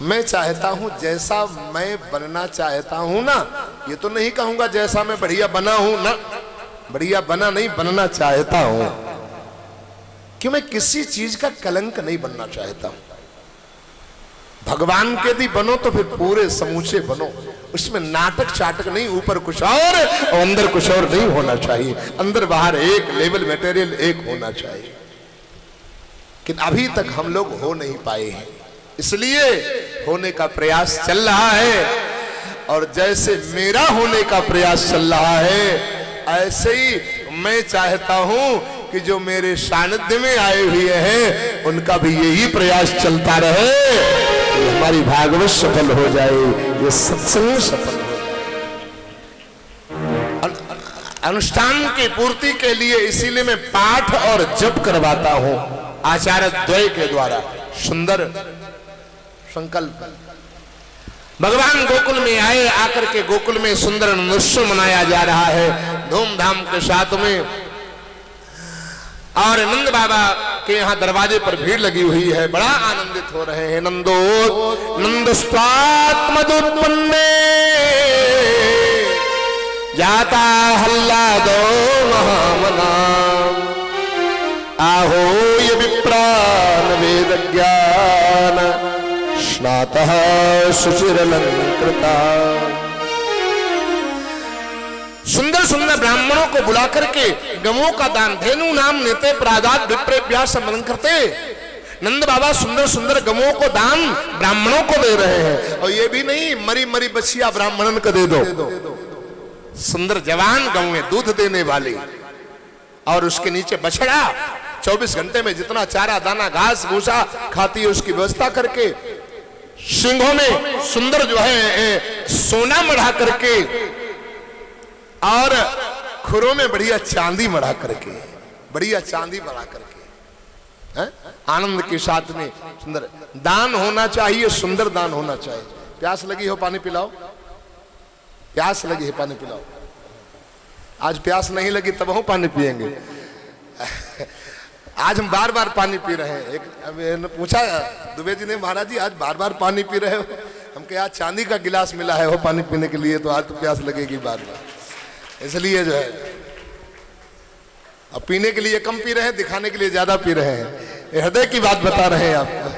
मैं चाहता हूं जैसा मैं बनना चाहता हूं ना, ये तो नहीं कहूंगा जैसा मैं बढ़िया बना हूं ना, बढ़िया बना नहीं, बनना चाहता हूं, कि मैं किसी चीज का कलंक नहीं बनना चाहता हूं। भगवान के यदि बनो तो फिर पूरे समूचे बनो, उसमें नाटक चाटक नहीं, ऊपर कुछ और अंदर कुछ और नहीं होना चाहिए। अंदर बाहर एक, लेवल मटेरियल एक होना चाहिए। लेकिन अभी तक हम लोग हो नहीं पाए हैं, इसलिए होने का प्रयास चल रहा है। और जैसे मेरा होने का प्रयास चल रहा है, ऐसे ही मैं चाहता हूं कि जो मेरे सानिध्य में आए हुए हैं उनका भी यही प्रयास चलता रहे, हमारी भागवत सफल हो जाए, ये सत्संग सफल हो जाए। अनुष्ठान की पूर्ति के लिए इसीलिए मैं पाठ और जप करवाता हूं आचार्य द्वय के द्वारा। सुंदर संकल्प। भगवान गोकुल में आए, आकर के गोकुल में सुंदर नृत्य मनाया जा रहा है धूमधाम के साथ में। और नंद बाबा के यहाँ दरवाजे पर भीड़ लगी हुई है, बड़ा आनंदित हो रहे हैं। नंदो नंदस्वात्मदुत्पन्ने जाता हल्लादो महामना आहो ये विप्रान वेद ज्ञान स्नातः सुचिरलंकृता। सुंदर सुंदर ब्राह्मणों को बुला करके गमों का दान, धेनु नाम नेते प्रादात विप्रेभ्या संबंध करते। नंद बाबा सुंदर सुंदर गमों को दान ब्राह्मणों को दे रहे हैं। और ये भी नहीं मरी मरी बछिया ब्राह्मणन को दे दो, सुंदर जवान गौएं दूध देने वाली, और उसके नीचे बछड़ा 24 घंटे में जितना चारा दाना घास भूसा खाती है उसकी व्यवस्था करके, सिंहों में सुंदर जो है सोना मढ़ा करके, और खुरों में बढ़िया चांदी मढ़ा करके, बढ़िया चांदी मढ़ा करके, आनंद के साथ में सुंदर दान होना चाहिए, सुंदर दान होना चाहिए। प्यास लगी हो पानी पिलाओ, प्यास लगी है पानी पिलाओ। आज प्यास नहीं लगी तब हम पानी पिएंगे। आज हम बार बार पानी पी रहे हैं। एक पूछा दुबे जी ने, महाराज जी आज बार बार पानी पी रहे हो? हम कहे आज चांदी का गिलास मिला है हो पानी पीने के लिए, तो आज तो प्यास लगेगी बार बार, इसलिए जो है अब पीने के लिए कम पी रहे हैं, दिखाने के लिए ज्यादा पी रहे हैं। हृदय की बात बता रहे हैं आपको।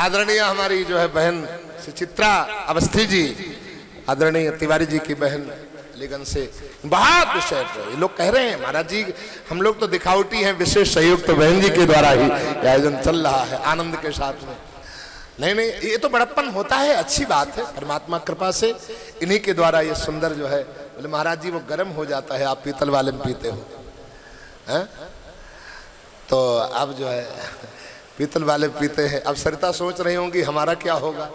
आदरणीय हमारी जो है बहन सुचित्रा अवस्थी जी, आदरणीय तिवारी जी की बहन लेगन से बहुत विशेष ये लोग कह रहे हैं, महाराज जी हम लोग तो दिखावटी हैं, विशेष सहयोग तो बहन जी के द्वारा ही आयोजन चल रहा है आनंद के साथ में। नहीं नहीं, ये तो बड़प्पन होता है, अच्छी बात है, परमात्मा कृपा से इन्हीं के द्वारा ये सुंदर जो है। बोले महाराज जी वो गर्म हो जाता है, आप पीतल वाले में पीते हो हैं? तो अब जो है पीतल वाले पीते हैं। अब सरिता सोच रही होंगी हमारा क्या होगा,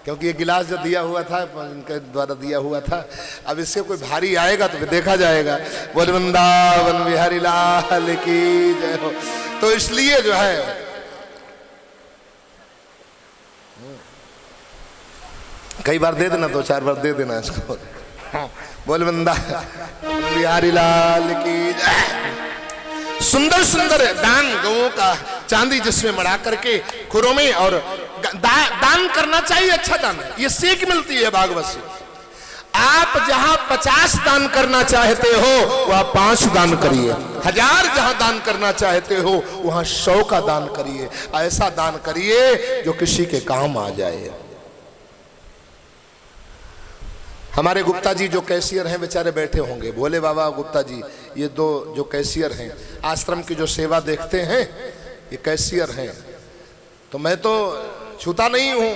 क्योंकि ये गिलास जो दिया हुआ था इनके द्वारा दिया हुआ था, अब इससे कोई भारी आएगा तो फिर देखा जाएगा। बोले वृंदावन बिहारी लाल की जय हो। तो इसलिए जो है कई बार दे देना, 2-4 बार दे देना इसको। बोल वृंदावन बिहारी लाल की जय। सुंदर सुंदर दान गौओं का चांदी जिसमें मढ़ा करके खुरों में, और दान करना चाहिए, अच्छा दान है, ये सीख मिलती है भागवत से। आप जहां 50 दान करना चाहते हो वहां 5 दान करिए, 1000 जहां दान करना चाहते हो वहां 100 का दान करिए। ऐसा दान करिए जो किसी के काम आ जाए। हमारे गुप्ता जी जो कैशियर हैं बेचारे बैठे होंगे, भोले बाबा गुप्ता जी, ये 2 जो कैशियर हैं आश्रम की जो सेवा देखते हैं, ये कैशियर हैं। तो मैं तो छूता नहीं हूं,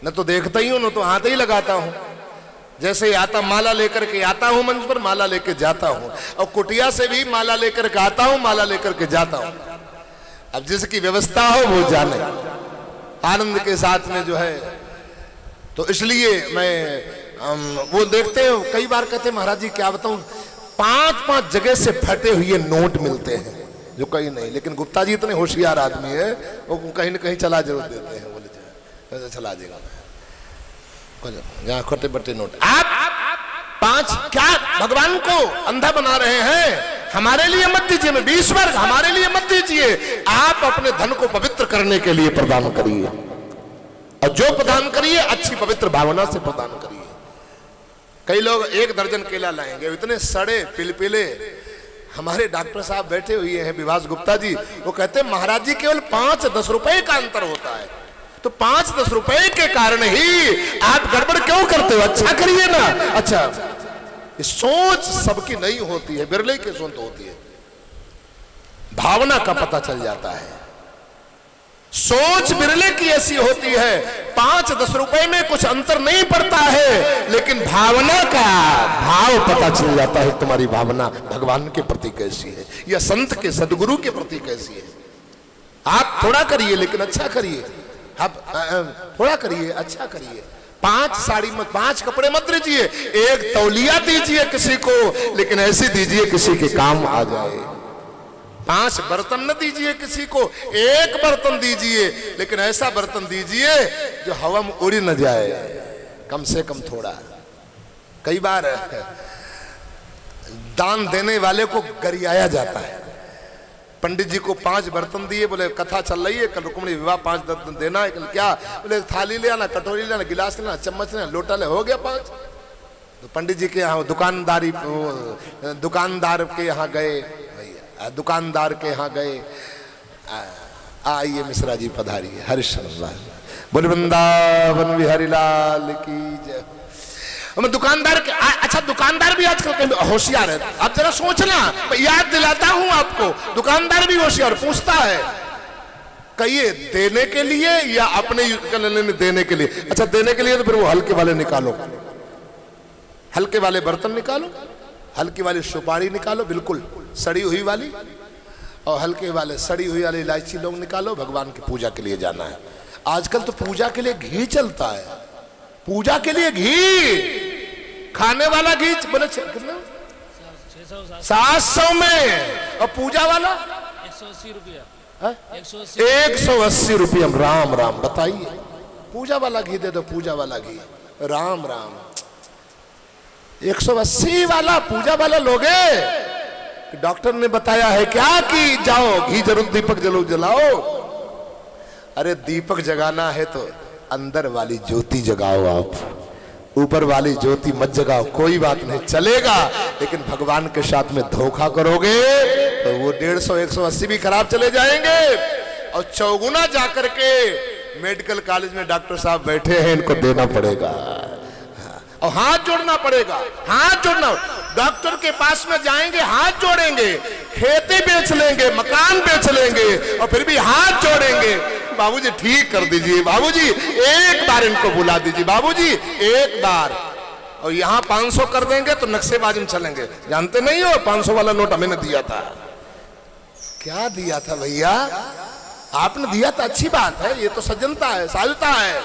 न तो देखता ही हूं न तो हाथ ही लगाता हूं। जैसे ही आता माला लेकर के आता हूं मंच पर, माला लेकर जाता हूं, और कुटिया से भी माला लेकर के आता हूं, माला लेकर के जाता हूं। अब जिसकी व्यवस्था हो वो जाने, आनंद के साथ में जो है। तो इसलिए मैं वो देखते हो कई बार कहते महाराज जी क्या बताऊं, 5-5 जगह से फटे हुए नोट मिलते हैं जो कहीं नहीं, लेकिन गुप्ता जी इतने होशियार आदमी है वो कहीं न कहीं चला जरूर देते हैं। बोले चला देगा जहाँ खोटे बट्टे नोट। आप 5 क्या भगवान को अंधा बना रहे हैं? हमारे लिए मत दीजिए, मैं 20 वर्ग हमारे लिए मत दीजिए, आप अपने धन को पवित्र करने के लिए प्रदान करिए, और जो प्रदान करिए अच्छी पवित्र भावना से प्रदान करिए। कई लोग 1 दर्जन केला लाएंगे, इतने सड़े पिलपिले। हमारे डॉक्टर साहब बैठे हुए हैं विभास गुप्ता जी, वो कहते हैं महाराज जी केवल 5-10 रुपए का अंतर होता है, तो 5-10 रुपए के कारण ही आप गड़बड़ क्यों करते हो? अच्छा करिए ना। अच्छा, सोच सबकी नहीं होती है, बिरले की सोच होती है, भावना का पता चल जाता है। सोच बिरले की ऐसी होती है, 5-10 रुपए में कुछ अंतर नहीं पड़ता है, लेकिन भावना का भाव पता चल जाता है। तुम्हारी भावना भगवान के प्रति कैसी है या संत के सदगुरु के प्रति कैसी है। आप थोड़ा करिए लेकिन अच्छा करिए, आप थोड़ा करिए अच्छा करिए। 5 साड़ी मत, 5 कपड़े मत दीजिए, 1 तौलिया दीजिए किसी को, लेकिन ऐसी दीजिए किसी के काम आ जाए। 5 बर्तन न दीजिए किसी को, 1 बर्तन दीजिए, लेकिन ऐसा बर्तन दीजिए जो हवा में उड़ न जाए, कम से कम थोड़ा। कई बार दान देने वाले को गरियाया जाता है। पंडित जी को 5 बर्तन दिए, बोले कथा चल रही है, कल रुक्मिणी विवाह 5 बर्तन देना है। कल क्या? बोले थाली ले आना, कटोरी ले आना, गिलास लेना, चम्मच लेना, लोटा ले, हो गया 5। तो पंडित जी के यहाँ दुकानदार के यहाँ गए, दुकानदार के यहाँ गए, आइए मिश्रा जी पधारिए, हरिश्चंद्र बोले वृंदावन बिहारी लाल की जय। मैं दुकानदार के अच्छा, दुकानदार भी आजकल होशियार है। आप जरा सोचना, याद दिलाता हूं आपको, दुकानदार भी होशियार पूछता है कहिए देने के लिए या अपने देने के लिए। अच्छा देने के लिए तो फिर वो हल्के वाले निकालो, हल्के वाले बर्तन निकालो, हल्की वाली सुपारी निकालो बिल्कुल सड़ी हुई वाली, और हल्के वाले सड़ी हुई वाली इलायची लोग निकालो। भगवान की पूजा के लिए जाना है। आजकल तो पूजा के लिए घी चलता है, पूजा के लिए घी, खाने वाला घी बोले कितना 700 में, और पूजा वाला 180 रुपया। 180 रुपया। राम राम, बताइए पूजा वाला घी दे दो, पूजा वाला घी, राम राम। 180 वाला पूजा वाला लोगे? डॉक्टर ने बताया है क्या कि जाओ घी जरूर दीपक जरूर जलाओ। अरे दीपक जगाना है तो अंदर वाली ज्योति जगाओ, आप ऊपर वाली ज्योति मत जगाओ, कोई बात नहीं चलेगा, लेकिन भगवान के साथ में धोखा करोगे तो वो 150-180 भी खराब चले जाएंगे। और चौगुना जाकर के मेडिकल कॉलेज में डॉक्टर साहब बैठे हैं, इनको देना पड़ेगा और हाथ जोड़ना पड़ेगा, हाथ जोड़ना। डॉक्टर के पास में जाएंगे, हाथ जोड़ेंगे, खेती बेच लेंगे, मकान बेच लेंगे, और फिर भी हाथ जोड़ेंगे। बाबूजी ठीक कर दीजिए, बाबूजी एक बार इनको बुला दीजिए, बाबूजी एक बार। और यहाँ 500 कर देंगे तो नक्शेबाजी में चलेंगे। जानते नहीं हो 500 वाला नोट हमें दिया था। क्या दिया था भैया? आपने दिया था, अच्छी बात है, ये तो सज्जनता है, साधुता है,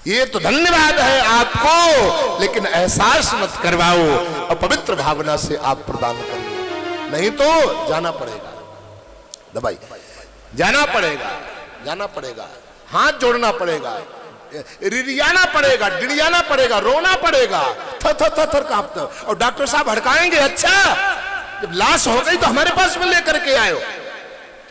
ये तो धन्यवाद है आपको, लेकिन एहसास मत करवाओ और पवित्र भावना से आप प्रदान करिए, नहीं तो जाना पड़ेगा दबाई, जाना पड़ेगा, जाना पड़ेगा, हाथ जोड़ना पड़ेगा, रिरियाना पड़ेगा, डिड़ियाना पड़ेगा, रोना पड़ेगा, थर कांपता। और डॉक्टर साहब हड़काएंगे, अच्छा जब लाश हो गई तो हमारे पास में लेकर के आयो,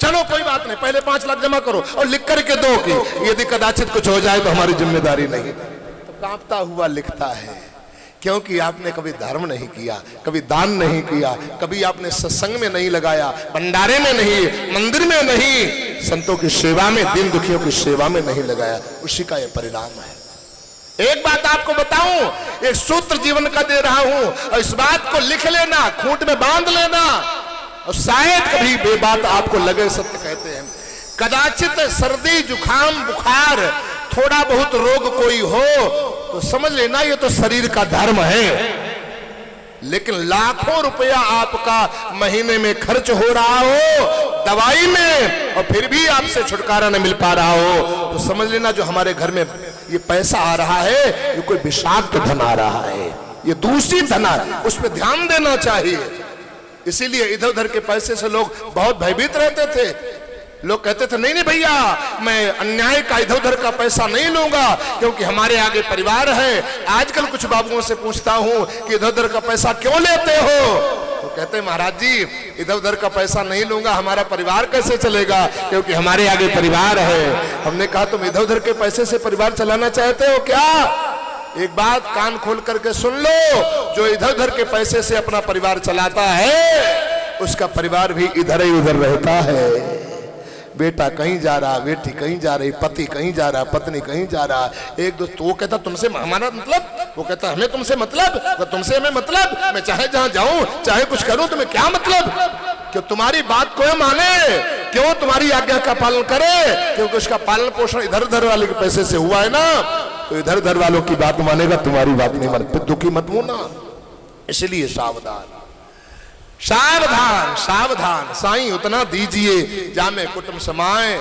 चलो कोई बात नहीं, पहले 5 लाख जमा करो और लिख करके दो कि यदि कदाचित कुछ हो जाए तो हमारी जिम्मेदारी नहीं। तो कांपता हुआ लिखता है, क्योंकि आपने कभी धर्म नहीं किया, कभी दान नहीं किया, कभी आपने सत्संग में नहीं लगाया, भंडारे में नहीं, मंदिर में नहीं, संतों की सेवा में, दीन दुखियों की सेवा में नहीं लगाया, उसी का यह परिणाम है। एक बात आपको बताऊं, एक सूत्र जीवन का दे रहा हूं, और इस बात को लिख लेना, खूंट में बांध लेना, और शायद कभी बेबात आपको लगे, सत्य कहते हैं। कदाचित सर्दी जुखाम बुखार थोड़ा बहुत रोग कोई हो तो समझ लेना ये तो शरीर का धर्म है, लेकिन लाखों रुपया आपका महीने में खर्च हो रहा हो दवाई में और फिर भी आपसे छुटकारा न मिल पा रहा हो तो समझ लेना जो हमारे घर में ये पैसा आ रहा है ये कोई विषाक्त धन आ रहा है, ये दूषित धन है, उस पर ध्यान देना चाहिए। इसीलिए इधर उधर के पैसे से लोग बहुत भयभीत रहते थे। लोग कहते थे नहीं नहीं भैया मैं अन्याय का इधर उधर का पैसा नहीं लूंगा क्योंकि हमारे आगे परिवार है। आजकल कुछ बाबुओं से पूछता हूं कि इधर उधर का पैसा क्यों लेते हो, तो कहते हैं महाराज जी इधर उधर का पैसा नहीं लूंगा, हमारा परिवार कैसे चलेगा क्योंकि हमारे आगे परिवार है। हमने कहा तुम इधर उधर के पैसे से परिवार चलाना चाहते हो क्या? एक बात कान खोल करके सुन लो, जो इधर उधर के पैसे से अपना परिवार चलाता है उसका परिवार भी इधर ही उधर रहता है। बेटा कहीं जा रहा, बेटी कहीं जा रही, पति कहीं जा रहा, पत्नी कहीं जा रहा, एक दोस्त तो वो कहता तुमसे हमारा मतलब, वो कहता हमें तुमसे मतलब, तो तुमसे हमें मतलब, मैं चाहे जहां जाऊं चाहे कुछ करूं तुम्हें क्या मतलब, क्यों तुम्हारी बात को माने, क्यों तुम्हारी आज्ञा का पालन करे, क्योंकि उसका पालन पोषण इधर उधर वाले के पैसे से हुआ है ना, तो इधर उधर वालों की बात मानेगा, तुम्हारी बात नहीं माने, फिर दुखी मत होना। इसलिए सावधान सावधान सावधान, साईं उतना दीजिए जामे कुटुंब समाए,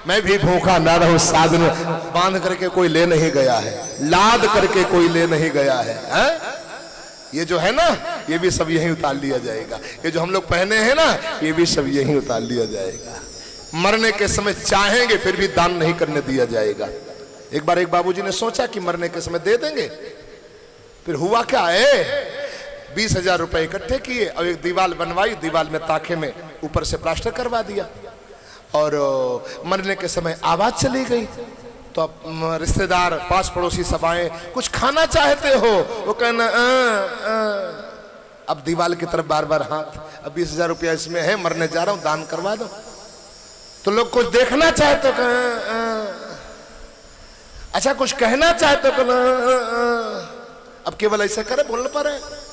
मैं भी भूखा ना रहूं, साधन बांध करके कोई ले नहीं गया है, लाद करके कोई ले नहीं गया है, ये जो है ना ये भी सब यहीं उतार लिया जाएगा, ये जो हम लोग पहने हैं ना ये भी सब यहीं उतार लिया जाएगा। मरने के समय चाहेंगे फिर भी दान नहीं करने दिया जाएगा। एक बार एक बाबूजी ने सोचा कि मरने के समय दे देंगे, फिर हुआ क्या है 20,000 रुपए इकट्ठे किए और एक दीवार बनवाई, दीवार में ताखे में ऊपर से प्लास्टर करवा दिया और मरने के समय आवाज चली गई तो अब रिश्तेदार पास पड़ोसी सब आए, कुछ खाना चाहते हो, वो कहना अब दीवार की तरफ बार बार हाथ, अब 20,000 रुपया इसमें है, मरने जा रहा हूं दान करवा दो। तो लोग कुछ देखना चाहते हो, अच्छा कुछ कहना चाहते हो, अब केवल ऐसा करे बोल पा रहे।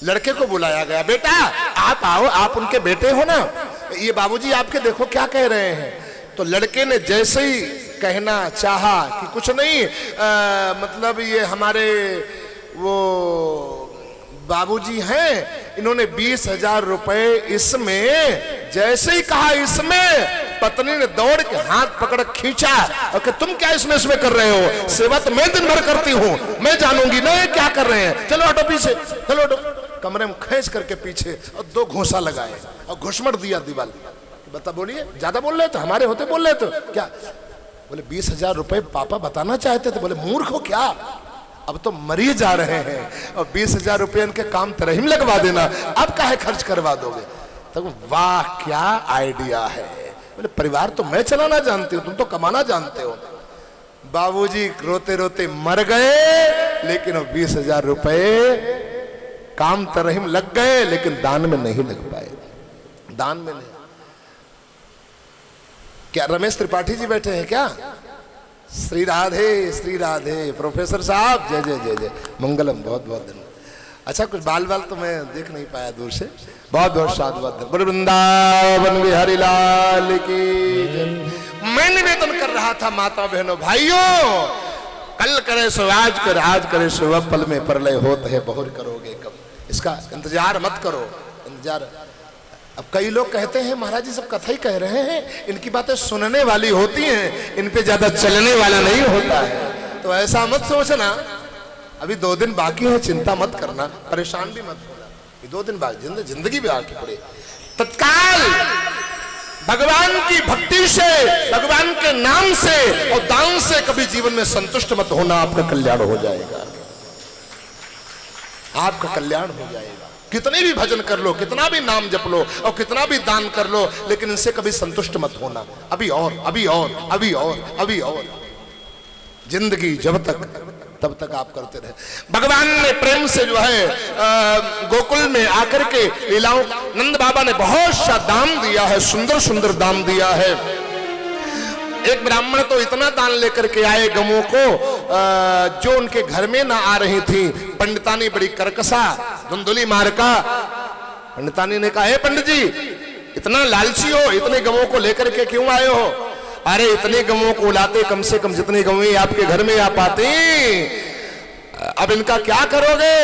लड़के को बुलाया गया, बेटा आप आओ, आप उनके बेटे हो ना, ये बाबूजी आपके देखो क्या कह रहे हैं। तो लड़के ने जैसे ही कहना चाहा कि कुछ नहीं मतलब ये हमारे वो बाबूजी हैं, इन्होंने 20,000 रुपए इसमें, जैसे ही कहा इसमें, पत्नी ने दौड़ के हाथ पकड़ खींचा और कि तुम क्या इसमें कर रहे हो, सेवा तो मैं दिन भर करती हूँ, मैं जानूंगी ना ये क्या कर रहे हैं, चलो हटो पीछे, चलो हटो। कमरे में खींच करके पीछे और 2 घूंसा लगाए और घुसमट दिया दीवार। बता बोलिए ज्यादा बोल रहे थे, हमारे होते बोल रहे थे क्या? बोले 20,000 रुपए पापा बताना चाहते थे। बोले मूर्ख हो क्या, अब तो मरी जा रहे हैं और 20,000 रुपए इनके काम तरहीम लगवा देना, अब काहे खर्च करवा दोगे। तो वाह क्या आइडिया है। बोले परिवार तो मैं चलाना जानती हूँ, तुम तो कमाना जानते हो। बाबूजी रोते रोते मर गए, लेकिन वो 20,000 रुपए काम तरहीम लग गए, लेकिन दान में नहीं लग पाए, दान में नहीं। क्या रमेश त्रिपाठी जी बैठे हैं क्या? श्री राधे प्रोफेसर साहब, जय जय जय जय, मंगलम, बहुत बहुत धन्यवाद। अच्छा कुछ बाल तो मैं देख नहीं पाया दूर से, बहुत बहुत साधुवाद। वृंदावन बिहारी लाल की। मैं निवेदन कर रहा था माता बहनों भाइयों, कल करे सो आज कर, आज करे सो अब, पल में प्रलय होता है बहुर करोगे कब, इसका इंतजार मत करो, इंतजार। अब कई लोग कहते हैं महाराज जी सब कथा ही कह रहे हैं, इनकी बातें सुनने वाली होती हैं, इन पे ज्यादा चलने वाला नहीं होता है। तो ऐसा मत सोचना, अभी 2 दिन बाकी है, चिंता मत करना, परेशान भी मत होना, 2 दिन बाद जिंदगी भी आके पड़े। तत्काल भगवान की भक्ति से, भगवान के नाम से और दान से कभी जीवन में संतुष्ट मत होना, आपका कल्याण हो जाएगा, आपका कल्याण हो जाएगा। कितने भी भजन कर लो, कितना भी नाम जप लो और कितना भी दान कर लो, लेकिन इनसे कभी संतुष्ट मत होना, अभी और अभी और अभी और अभी और। जिंदगी जब तक तब तक आप करते रहे। भगवान ने प्रेम से जो है गोकुल में आकर के लीलाओं, नंद बाबा ने बहुत सा दान दिया है, सुंदर सुंदर दान दिया है। एक ब्राह्मण तो इतना दान लेकर के आए गमों को जो उनके घर में ना आ रही थी। पंडितानी बड़ी करकसा धुंधुली मारका, पंडितानी ने कहा, हे पंडित जी इतना लालची हो, इतने गमों को लेकर के क्यों आए हो? अरे इतने गवों को लाते, कम से कम जितने गवें आपके घर में आ पाते, अब इनका क्या करोगे?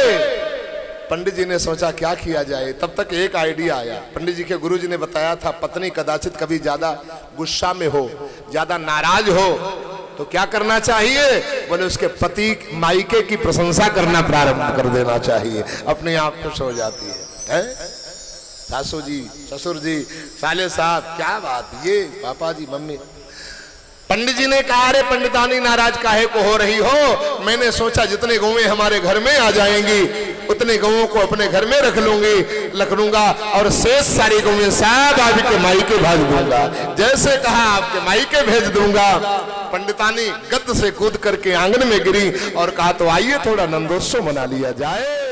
पंडित जी ने सोचा क्या किया जाए। तब तक एक आइडिया आया। पंडित जी के गुरु जी ने बताया था, पत्नी कदाचित कभी ज्यादा गुस्सा में हो, ज्यादा नाराज हो, तो क्या करना चाहिए? बोले उसके पति मायके की प्रशंसा करना प्रारंभ कर देना चाहिए, अपने आप खुश हो जाती है? सासू जी, ससुर जी, साले साहब, क्या बात, ये पापा जी, मम्मी। पंडित जी ने कहा, अरे पंडितानी नाराज काहे को हो रही हो? मैंने सोचा जितने गौएं हमारे घर में आ जाएंगी उतने गौओं को अपने घर में रख लूंगा और शेष सारी गौएं सब आपके मायके भेज दूंगा। जैसे कहा आपके मायके भेज दूंगा। पंडितानी गद्द से कूद करके आंगन में गिरी और कहा, तो आइए थोड़ा नंदोत्सव मना लिया जाए।